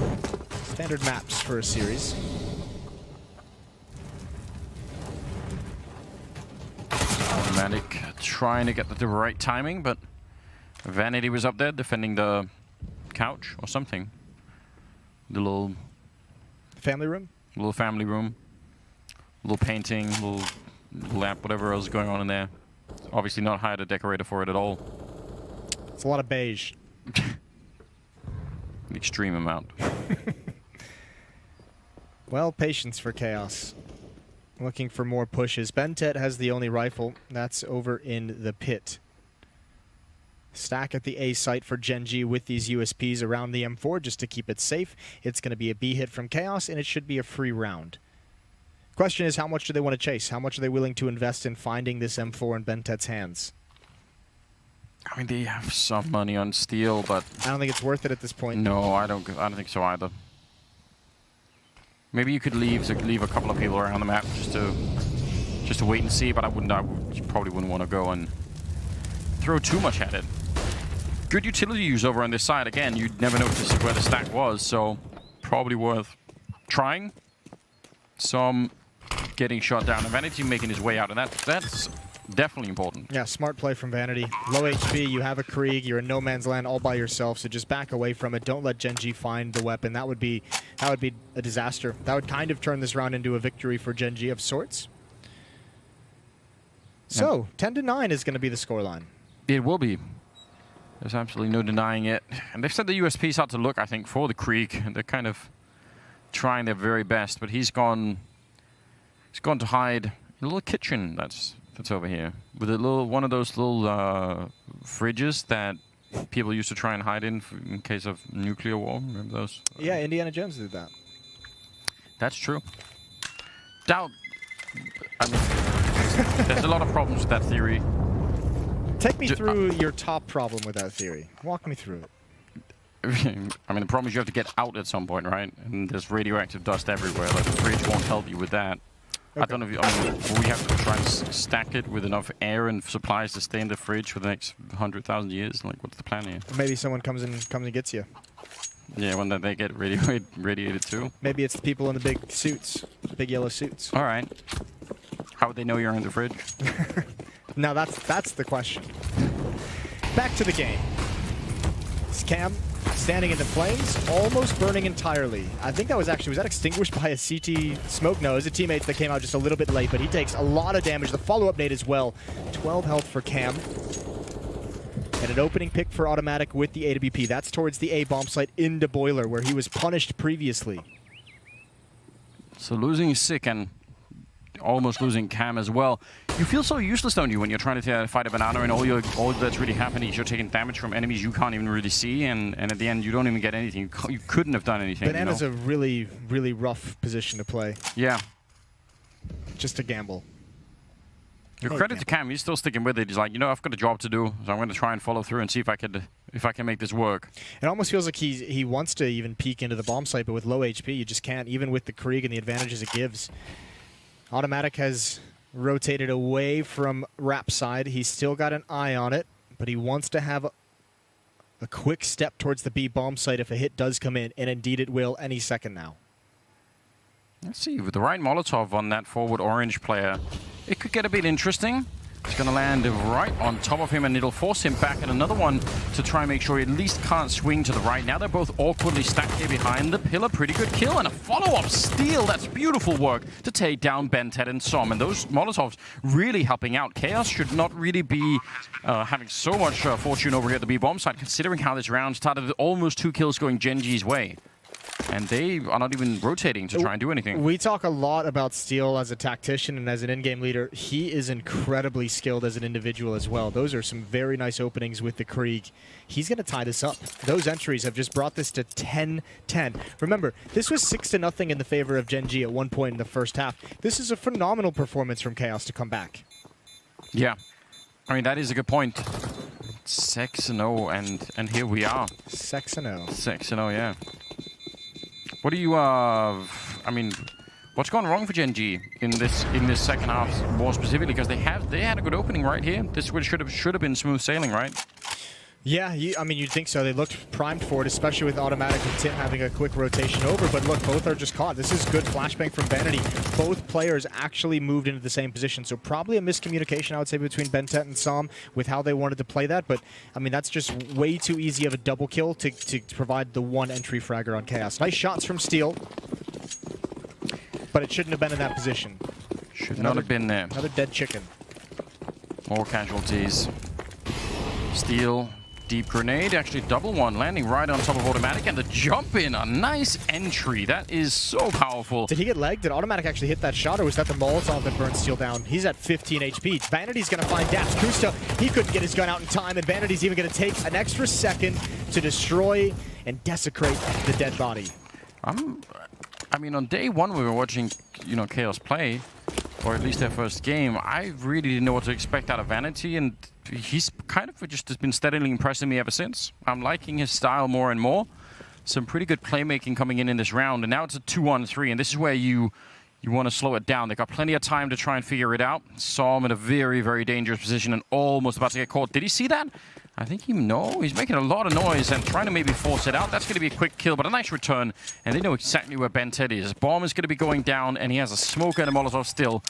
maps for a series.
Automatic trying to get the right timing, but Vanity was up there defending the couch or something. The little
family room?
Little family room. Little painting, little lamp, whatever else is going on in there. Obviously not hired a decorator for it at all.
It's a lot of beige.
An extreme amount.
Well, patience for Chaos. Looking for more pushes. Bentet has the only rifle. That's over in the pit. Stack at the A site for Gen.G with these USPs around the M4 just to keep it safe. It's going to be a B hit from Chaos, and it should be a free round. Question is, how much do they want to chase? How much are they willing to invest in finding this M4 in Bentet's hands?
I mean, they have some money on steel, but
I don't think it's worth it at this point.
no, I don't think so either. Maybe you could leave a couple of people around the map just to wait and see, but you probably wouldn't want to go and throw too much at it. Good utility use over on this side. Again, you'd never notice where the stack was, so probably worth trying. Some getting shot down, and Vanity making his way out, and that's definitely important.
Yeah, smart play from Vanity. Low HP, you have a Krieg, you're in no man's land all by yourself, so just back away from it. Don't let Gen.G find the weapon. That would be a disaster. That would kind of turn this round into a victory for Gen.G of sorts. So, 10-9 is going to be the scoreline.
It will be. There's absolutely no denying it. And they've said the USP's out to look, I think, for the Krieg. They're kind of trying their very best, but he's gone to hide in a little kitchen that's over here with a little one of those little fridges that people used to try and hide in case of nuclear war. Remember those?
Yeah, Indiana Jones did that.
That's true. I mean, there's a lot of problems with that theory.
Take me through your top problem with that theory. Walk me through it.
I mean, the problem is you have to get out at some point, right? And there's radioactive dust everywhere. Like, the fridge won't help you with that. Okay. I don't know if we have to try and stack it with enough air and supplies to stay in the fridge for the next 100,000 years. Like, what's the plan here?
Maybe someone comes and gets you.
Yeah, when they get radiated too.
Maybe it's the people in the big suits, big yellow suits.
All right. How would they know you're in the fridge?
Now that's the question. Back to the game. It's Cam standing in the flames, almost burning entirely. I think that was that extinguished by a CT smoke? No, it was a teammate that came out just a little bit late, but he takes a lot of damage. The follow-up nade as well. 12 health for Cam. And an opening pick for Automatic with the AWP. That's towards the A bomb site into Boiler, where he was punished previously.
So losing Sick and almost losing Cam as well. You feel so useless, don't you, when you're trying to fight a banana and all that's really happening is you're taking damage from enemies you can't even really see, and at the end you don't even get anything. You couldn't have done anything.
Banana's a really, really rough position to play.
Yeah.
Just a gamble.
Your credit to Cam, he's still sticking with it. He's like, you know, I've got a job to do, so I'm going to try and follow through and see if I can make this work.
It almost feels like he wants to even peek into the bomb site, but with low HP, you just can't, even with the Krieg and the advantages it gives. Automatic has rotated away from Rap side. He's still got an eye on it, but he wants to have a quick step towards the B bomb site if a hit does come in, and indeed it will any second now.
Let's see, with the right Molotov on that forward orange player, it could get a bit interesting. It's going to land right on top of him, and it'll force him back, and another one to try and make sure he at least can't swing to the right. Now they're both awkwardly stacked here behind the pillar. Pretty good kill, and a follow-up steal. That's beautiful work to take down Bentet and Som, and those Molotovs really helping out. Chaos should not really be having so much fortune over here at the B-bomb side, considering how this round started with almost 2 kills going Gen.G's way. And they are not even rotating to try and do anything.
We talk a lot about Steel as a tactician and as an in-game leader. He is incredibly skilled as an individual as well. Those are some very nice openings with the Krieg. He's going to tie this up. Those entries have just brought this to 10-10. Remember, this was 6-0 in the favor of Gen.G at one point in the first half. This is a phenomenal performance from Chaos to come back.
Yeah. I mean, that is a good point. 6-0, and here we are.
6-0.
6-0, yeah. What do you, I mean, what's gone wrong for Gen.G in this second half, more specifically? Because they had a good opening right here. This should have been smooth sailing, right?
Yeah, I mean, you'd think so. They looked primed for it, especially with Automatic and Tim having a quick rotation over. But look, both are just caught. This is good flashbang from Vanity. Both players actually moved into the same position. So probably a miscommunication, I would say, between Bentet and Sam with how they wanted to play that. But, I mean, that's just way too easy of a double kill to provide the one entry fragger on Chaos. Nice shots from Steel. But it shouldn't have been in that position.
Should not have been there.
Another dead chicken.
More casualties. Steel. Deep grenade, actually double one, landing right on top of Automatic, and the jump in, a nice entry. That is so powerful.
Did he get legged? Did Automatic actually hit that shot, or was that the Molotov that burned Steel down? He's at 15 HP. Vanity's going to find Daps. Kusta, he couldn't get his gun out in time, and Vanity's even going to take an extra second to destroy and desecrate the dead body.
I mean, on day one we were watching, you know, Chaos play, or at least their first game. I really didn't know what to expect out of Vanity, and he's kind of just been steadily impressing me ever since. I'm liking his style more and more. Some pretty good playmaking coming in this round, and now it's a 2-on-3, and this is where you want to slow it down. They got plenty of time to try and figure it out. Saw him in a very, very dangerous position and almost about to get caught. Did he see that? I think he's making a lot of noise and trying to maybe force it out. That's going to be a quick kill, but a nice return. And they know exactly where Bentet is. Bomb is going to be going down, and he has a smoke and a Molotov still.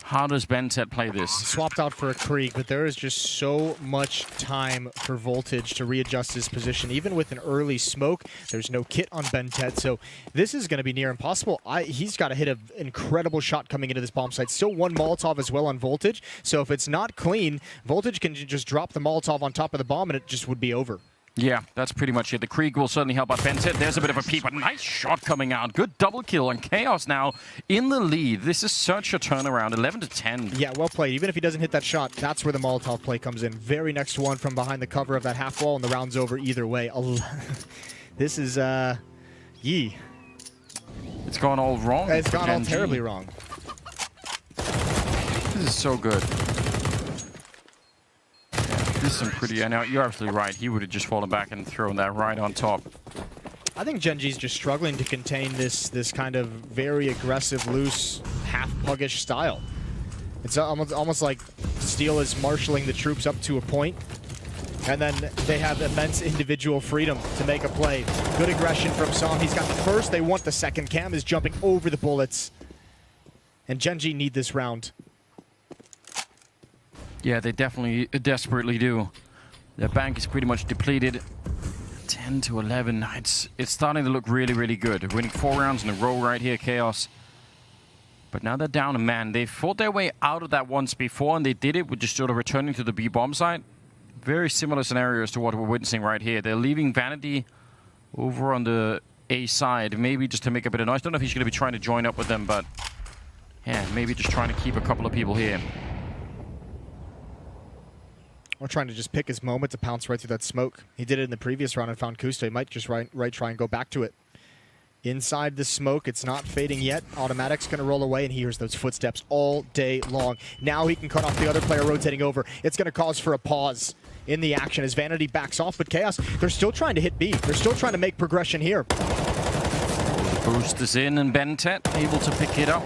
How does Bentet play this?
Swapped out for a Krieg, but there is just so much time for Voltage to readjust his position. Even with an early smoke, there's no kit on Bentet, so this is going to be near impossible. He's got to hit an incredible shot coming into this bomb site. Still one Molotov as well on Voltage, so if it's not clean, Voltage can just drop the Molotov on top of the bomb and it just would be over.
Yeah, that's pretty much it. The Krieg will certainly help out Bentet. There's a bit of a peep, but nice shot coming out. Good double kill, and Chaos now in the lead. This is such a turnaround, 11-10.
Yeah, well played. Even if he doesn't hit that shot, that's where the Molotov play comes in. Very next one from behind the cover of that half wall, and the round's over either way. This is, Yi.
It's gone all wrong.
It's gone all terribly wrong.
This is so good. This is some pretty... I know, you're absolutely right. He would have just fallen back and thrown that right on top.
I think Gen.G's just struggling to contain this kind of very aggressive, loose, half-puggish style. It's almost like Steel is marshalling the troops up to a point, and then they have immense individual freedom to make a play. Good aggression from Sam. He's got the first. They want the second. Cam is jumping over the bullets. And Gen.G need this round.
Yeah, they definitely desperately do. Their bank is pretty much depleted. 10-11. It's starting to look really, really good. Winning 4 rounds in a row right here, Chaos. But now they're down a man. They fought their way out of that once before, and they did it with just sort of returning to the B bomb site. Very similar scenarios to what we're witnessing right here. They're leaving Vanity over on the A side, maybe just to make a bit of noise. Don't know if he's going to be trying to join up with them, but yeah, maybe just trying to keep a couple of people here.
Or trying to just pick his moment to pounce right through that smoke. He did it in the previous round and found Kusta. He might just try and go back to it. Inside the smoke, it's not fading yet. Automatic's going to roll away, and he hears those footsteps all day long. Now he can cut off the other player rotating over. It's going to cause for a pause in the action as Vanity backs off, but Chaos, they're still trying to hit B. They're still trying to make progression here.
Boost is in, and Bentet able to pick it up.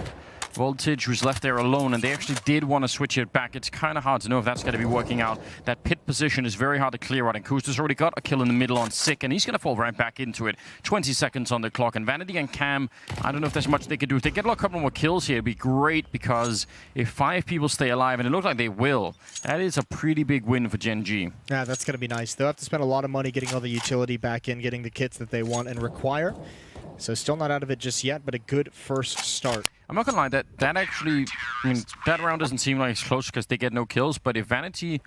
Voltage was left there alone, and they actually did want to switch it back. It's kind of hard to know if that's going to be working out. That pit position is very hard to clear out, and Kusta's already got a kill in the middle on Sick, and he's going to fall right back into it. 20 seconds on the clock, and Vanity and Cam, I don't know if there's much they could do. If they get a couple more kills here, it'd be great, because if 5 people stay alive, and it looks like they will, that is a pretty big win for Gen.G.
Yeah, that's going to be nice. They'll have to spend a lot of money getting all the utility back in, getting the kits that they want and require. So still not out of it just yet, but a good first start.
I'm not gonna lie, that actually, I mean, that round doesn't seem like it's close because they get no kills, but if Vanity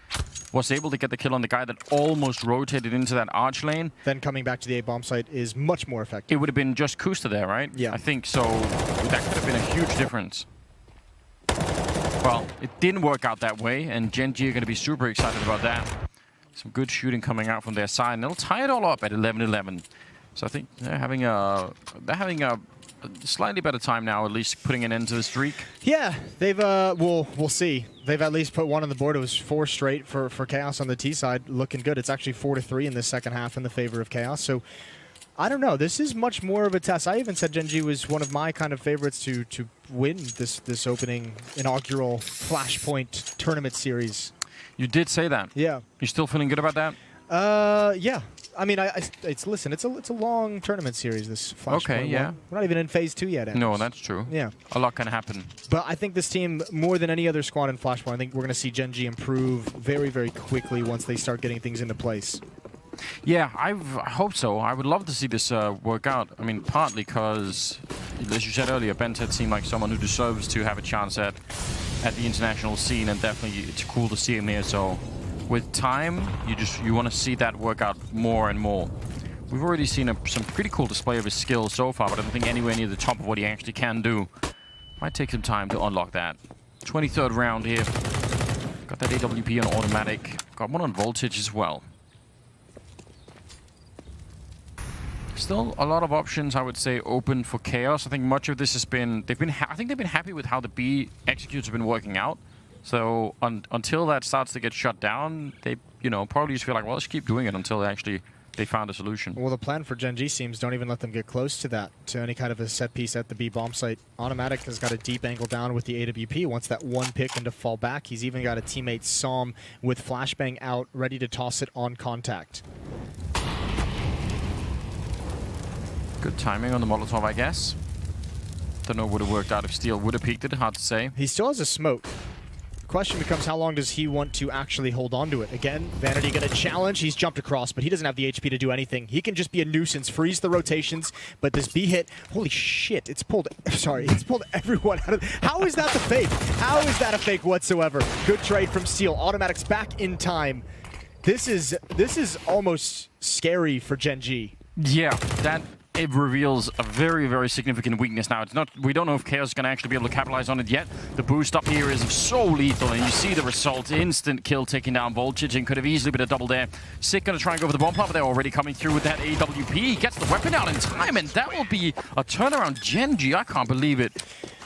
was able to get the kill on the guy that almost rotated into that arch lane.
Then coming back to the A bomb site is much more effective.
It would have been just Kusta there, right?
Yeah.
I think so. That could have been a huge difference. Well, it didn't work out that way, and Gen.G are going to be super excited about that. Some good shooting coming out from their side, and they'll tie it all up at 11-11. So I think they're having a slightly better time now, at least putting an end to the streak.
Yeah, they've we'll see. They've at least put one on the board. It was 4 straight for Chaos on the T side, looking good. It's actually 4-3 in the second half in the favor of Chaos. So I don't know. This is much more of a test. I even said Gen.G was one of my kind of favorites to win this opening inaugural Flashpoint tournament series.
You did say that.
Yeah.
You still feeling good about that?
Yeah. I mean, listen. It's a long tournament series. This Flashpoint.
Okay, yeah.
We're not even in phase 2 yet. Anders.
No, that's true.
Yeah.
A lot can happen.
But I think this team, more than any other squad in Flashpoint, I think we're going to see Gen.G improve very, very quickly once they start getting things into place.
Yeah, I hope so. I would love to see this work out. I mean, partly because, as you said earlier, Bentet seemed like someone who deserves to have a chance at the international scene, and definitely it's cool to see him here. So with time, you want to see that work out more and more. We've already seen some pretty cool display of his skills so far, but I don't think anywhere near the top of what he actually can do. Might take some time to unlock that. 23rd round here. Got that AWP on automatic. Got one on voltage as well. Still a lot of options, I would say, open for Chaos. I think much of this has been I think they've been happy with how the B executes have been working out. So until that starts to get shut down, they probably just feel like, well, let's keep doing it until they found a solution.
Well, the plan for Gen.G seems don't even let them get close to that, to any kind of a set piece at the B bomb site. Automatic has got a deep angle down with the AWP. Wants that one pick and to fall back. He's even got a teammate Psalm with flashbang out, ready to toss it on contact.
Good timing on the Molotov, I guess. Don't know what would have worked out if Steel would have peeked it. Hard to say.
He still has a smoke. The question becomes, how long does he want to actually hold on to it? Again, Vanity going to challenge. He's jumped across, but he doesn't have the HP to do anything. He can just be a nuisance, freeze the rotations, but this B hit, holy shit, it's pulled everyone out of... How is that the fake? How is that a fake whatsoever? Good trade from Steel. Automatics back in time. This is almost scary for Gen.G.
Yeah, it reveals a very, very significant weakness now. We don't know if Chaos is going to actually be able to capitalize on it yet. The boost up here is so lethal, and you see the result. Instant kill taking down Voltage, and could have easily been a double there. Sick going to try and go for the bomb plant, but they're already coming through with that AWP. He gets the weapon out in time, and that will be a turnaround. Gen.G, I can't believe it.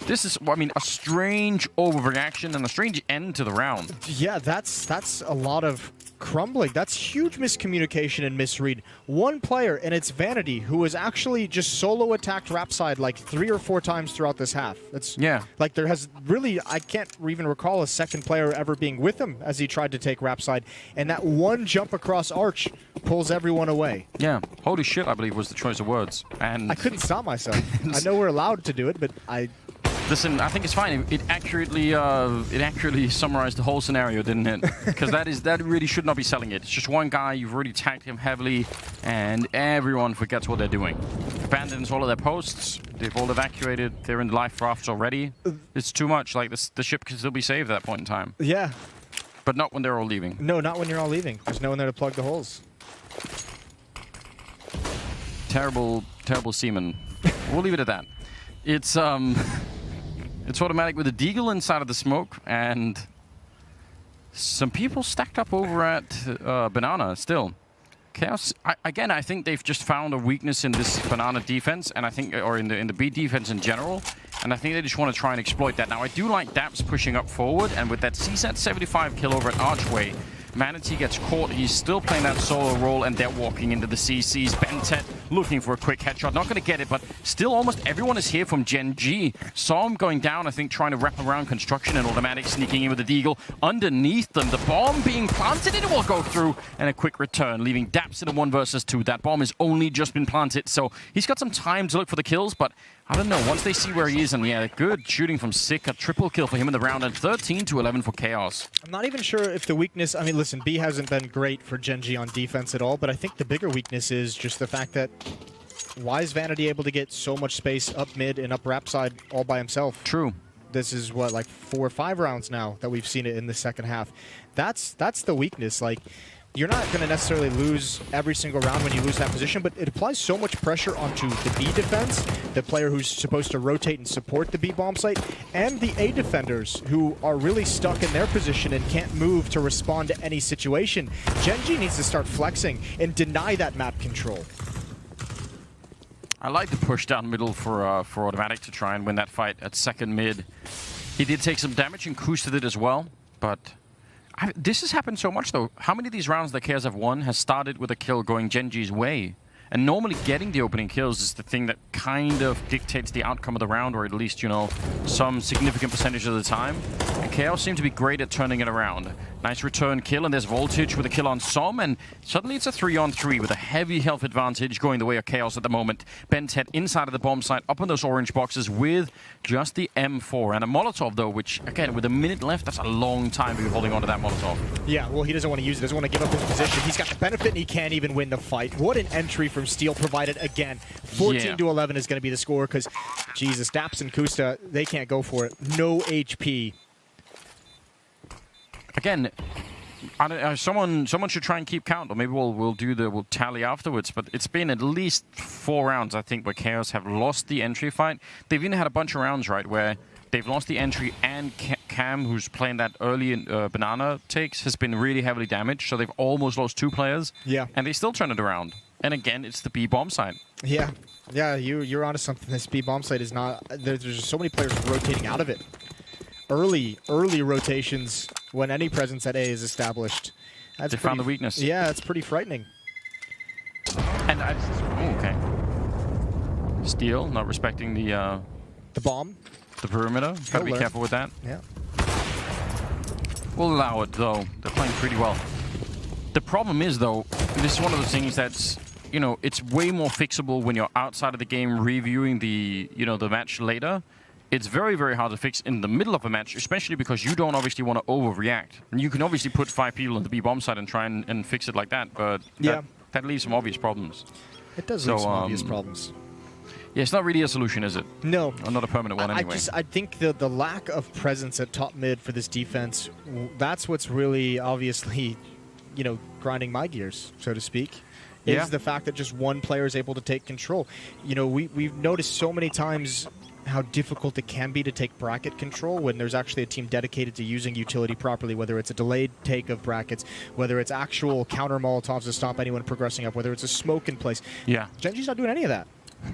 This is, I mean, a strange overreaction and a strange end to the round.
Yeah, that's a lot of crumbling. That's huge miscommunication and misread. One player, and it's Vanity, who has actually just solo attacked Rapside like 3 or 4 times throughout this half. That's like there has really, I can't even recall a second player ever being with him as he tried to take Rapside, and that one jump across Arch pulls everyone away.
Yeah, holy shit, I believe was the choice of words. And
I couldn't stop myself. I know we're allowed to do it, but
Listen, I think it's fine. It accurately summarized the whole scenario, didn't it? Because that really should not be selling it. It's just one guy, you've already tagged him heavily, and everyone forgets what they're doing. Abandons all of their posts, they've all evacuated, they're in the life rafts already. It's too much, like the ship can still be saved at that point in time.
Yeah.
But not when they're all leaving.
No, not when you're all leaving. There's no one there to plug the holes.
Terrible, terrible seaman. We'll leave it at that. It's automatic with a deagle inside of the smoke, and some people stacked up over at Banana still. Chaos, again, I think they've just found a weakness in this Banana defense, and I think, or in the B defense in general, and I think they just want to try and exploit that. Now, I do like Daps pushing up forward, and with that CSAT 75 kill over at Archway, Manatee gets caught. He's still playing that solo role, and they're walking into the CCs. Bentet looking for a quick headshot. Not going to get it, but still almost everyone is here from Gen.G. Saw him going down, I think, trying to wrap around construction, and automatic sneaking in with the deagle. Underneath them, the bomb being planted, it will go through, and a quick return, leaving Daps in a 1 versus 2. That bomb has only just been planted, so he's got some time to look for the kills, but I don't know, once they see where he is, and yeah, good shooting from Sick, a triple kill for him in the round, and 13-11 for Chaos.
I'm not even sure if the weakness, I mean, listen, B hasn't been great for Gen.G on defense at all, but I think the bigger weakness is just the fact that why is Vanity able to get so much space up mid and up Rapside all by himself?
True.
this is what, like 4 or 5 rounds now that we've seen it in the second half. That's the weakness. Like, you're not going to necessarily lose every single round when you lose that position, but it applies so much pressure onto the B defense, the player who's supposed to rotate and support the B bomb site, and the A defenders who are really stuck in their position and can't move to respond to any situation. Gen.G needs to start flexing and deny that map control.
I like the push down middle for Automatic to try and win that fight at second mid. He did take some damage and coosted it as well, but this has happened so much, though. How many of these rounds that Chaos have won has started with a kill going Gen.G's way? And normally getting the opening kills is the thing that kind of dictates the outcome of the round, or at least, you know, some significant percentage of the time. And Chaos seem to be great at turning it around. Nice return kill, and there's Voltage with a kill on Som, and suddenly it's a 3-on-3 with a heavy health advantage going the way of Chaos at the moment. Ben's head inside of the bomb site, up on those orange boxes with just the M4 and a Molotov, though, which, again, with a minute left, that's a long time to be holding on to that Molotov.
Yeah, well, he doesn't want to use it, doesn't want to give up his position. He's got the benefit, and he can't even win the fight. What an entry from Steel provided again. 14 to 11 is going to be the score, because, Jesus, Daps and Kusta, they can't go for it. No HP.
Again, I don't, someone should try and keep count, or maybe we'll tally afterwards. But it's been at least 4 rounds, I think, where Chaos have lost the entry fight. They've even had a bunch of rounds, right, where they've lost the entry, and Cam, who's playing that early banana takes, has been really heavily damaged. So they've almost lost 2 players.
Yeah,
and they still turn it around. And again, it's the B bomb side.
Yeah, you're onto something. This B bomb site is not. There's just so many players rotating out of it. Early rotations when any presence at A is established. They
found the weakness.
Yeah, it's pretty frightening.
And okay. Steel not respecting the
bomb,
the perimeter. Gotta be careful with that.
Yeah.
We'll allow it though. They're playing pretty well. The problem is though, this is one of those things that's, you know, it's way more fixable when you're outside of the game reviewing the, you know, the match later. It's very, very hard to fix in the middle of a match, especially because you don't obviously want to overreact. And you can obviously put 5 people on the B bomb side and try and fix it like that, but that leaves some obvious problems.
It does leave some obvious problems.
Yeah, it's not really a solution, is it?
No.
Or not a permanent one anyway.
I think the lack of presence at top mid for this defense, that's what's really obviously, you know, grinding my gears, so to speak. Is the fact that just one player is able to take control. You know, we've noticed so many times how difficult it can be to take bracket control when there's actually a team dedicated to using utility properly, whether it's a delayed take of brackets, whether it's actual counter Molotovs to stop anyone progressing up, whether it's a smoke in place.
Yeah.
Gen.G's not doing any of that.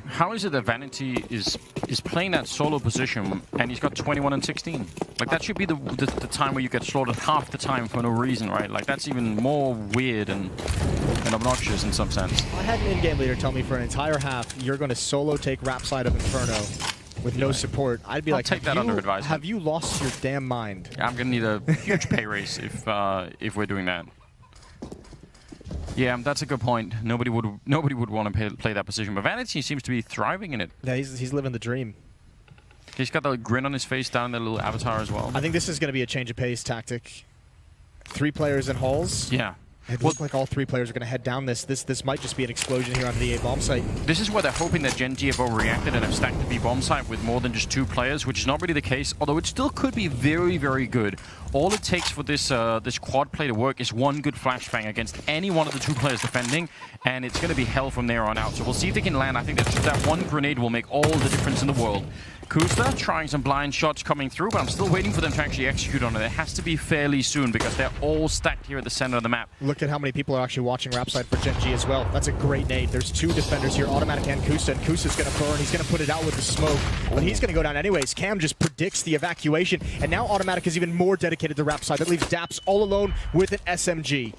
How is it that Vanity is playing that solo position and he's got 21 and 16? Like, that should be the time where you get slaughtered half the time for no reason, right? Like, that's even more weird and obnoxious in some sense.
I had an in-game leader tell me for an entire half, you're going to solo take rap side of Inferno with no support. I'd be like,
take that under advisement.
Have you lost your damn mind?
Yeah, I'm going to need a huge pay raise if we're doing that. Yeah, that's a good point. Nobody would want to play that position, but Vanity seems to be thriving in it.
Yeah, he's living the dream.
He's got the grin on his face down in the little avatar as well.
I think this is going to be a change of pace tactic. 3 players in halls.
Yeah.
It looks like all 3 players are going to head down this. This might just be an explosion here on the A bomb site.
This is where they're hoping that Gen.G have overreacted and have stacked the B bomb site with more than just 2 players, which is not really the case, although it still could be very, very good. All it takes for this this quad play to work is one good flashbang against any one of the 2 players defending, and it's going to be hell from there on out. So we'll see if they can land. I think that just that one grenade will make all the difference in the world. Kusta trying some blind shots coming through, but I'm still waiting for them to actually execute on it. It has to be fairly soon because they're all stacked here at the center of the map.
Look at how many people are actually watching Rapside for Gen.G as well. That's a great nade. There's 2 defenders here, Automatic and Kusta's going to burn. He's going to put it out with the smoke, but he's going to go down anyways. Cam just predicts the evacuation, and now Automatic is even more dedicated to Rapside. That leaves Daps all alone with an SMG.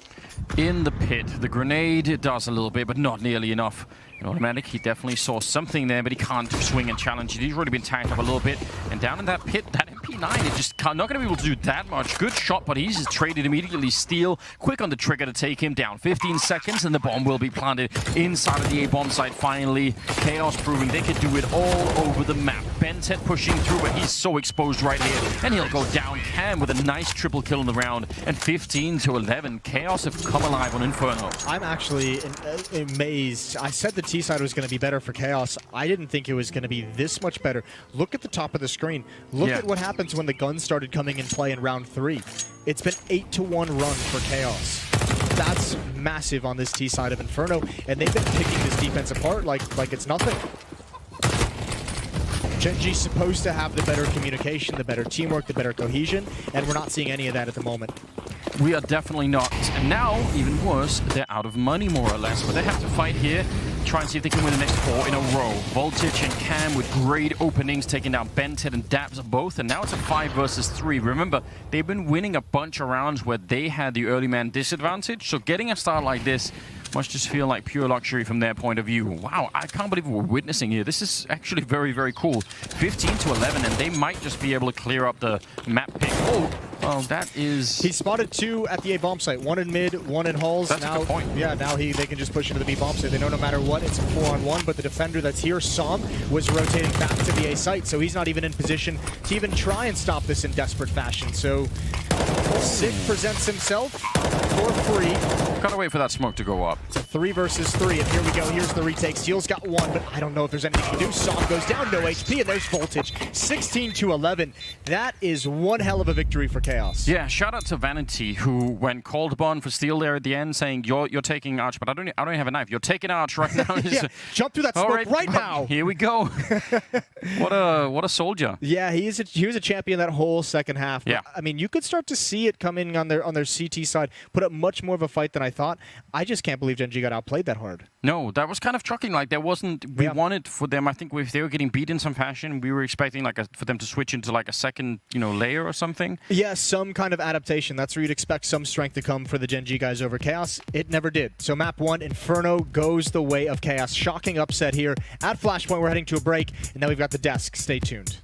In the pit, the grenade does a little bit, but not nearly enough. In Automatic, he definitely saw something there, but he can't swing and challenge it. He's already been tanked up a little bit. And down in that pit, that MP 99, it's just not going to be able to do that much. Good shot, but he's just traded immediately. Steel, quick on the trigger to take him down. 15 seconds, and the bomb will be planted inside of the A-bomb site finally. Chaos proving they could do it all over the map. Bentet pushing through, but he's so exposed right here, and he'll go down. Cam with a nice triple kill in the round, and 15 to 11. Chaos have come alive on Inferno.
I'm actually amazed. I said the T side was going to be better for Chaos. I didn't think it was going to be this much better. Look at the top of the screen. Look at what happens when the guns started coming in play in round 3. It's been 8-1 run for Chaos. That's massive on this T side of Inferno, and they've been picking this defense apart like it's nothing. Gen.G's supposed to have the better communication, the better teamwork, the better cohesion, and we're not seeing any of that at the moment.
We are definitely not. And now, even worse, they're out of money more or less, but they have to fight here, try and see if they can win the next 4 in a row. Voltage and Cam with great openings, taking down Bentet and Dabs both, and now it's a 5 versus 3. Remember, they've been winning a bunch of rounds where they had the early man disadvantage, so getting a start like this must just feel like pure luxury from their point of view. Wow, I can't believe what we're witnessing here. This is actually very, very cool. 15 to 11, and they might just be able to clear up the map pick. Oh, well, that is...
He spotted 2 at the A-bomb site. 1 in mid, 1 in halls.
That's
now,
a good point.
Yeah, now they can just push into the B-bomb site. They know no matter what, it's a 4-on-1, but the defender that's here, Som, was rotating back to the A site, so he's not even in position to even try and stop this in desperate fashion. So, Sick presents himself for free.
Gotta wait for that smoke to go up.
It's a 3 versus 3, and here we go. Here's the retake. Steel's got 1, but I don't know if there's anything to do. Som goes down, no HP, and there's Voltage. 16 to 11. That is one hell of a victory for Chaos.
Yeah, shout out to Vanity, who when called upon for Steel there at the end, saying you're taking Arch, but I don't have a knife. You're taking Arch right now.
Yeah, jump through that smoke right now.
Here we go. What a soldier.
Yeah, he was a champion that whole second half.
Yeah.
I mean, you could start to see it coming on their CT side. Put up much more of a fight than I thought. I just can't believe Gen.G got outplayed that hard.
No, that was kind of shocking. Like there wasn't. We wanted for them. I think if they were getting beat in some fashion, we were expecting for them to switch into like a second, layer or something.
Yeah, some kind of adaptation. That's where you'd expect some strength to come for the Gen.G guys over Chaos. It never did. So map 1, Inferno goes the way of Chaos. Shocking upset here at Flashpoint. We're heading to a break, and then we've got the desk. Stay tuned.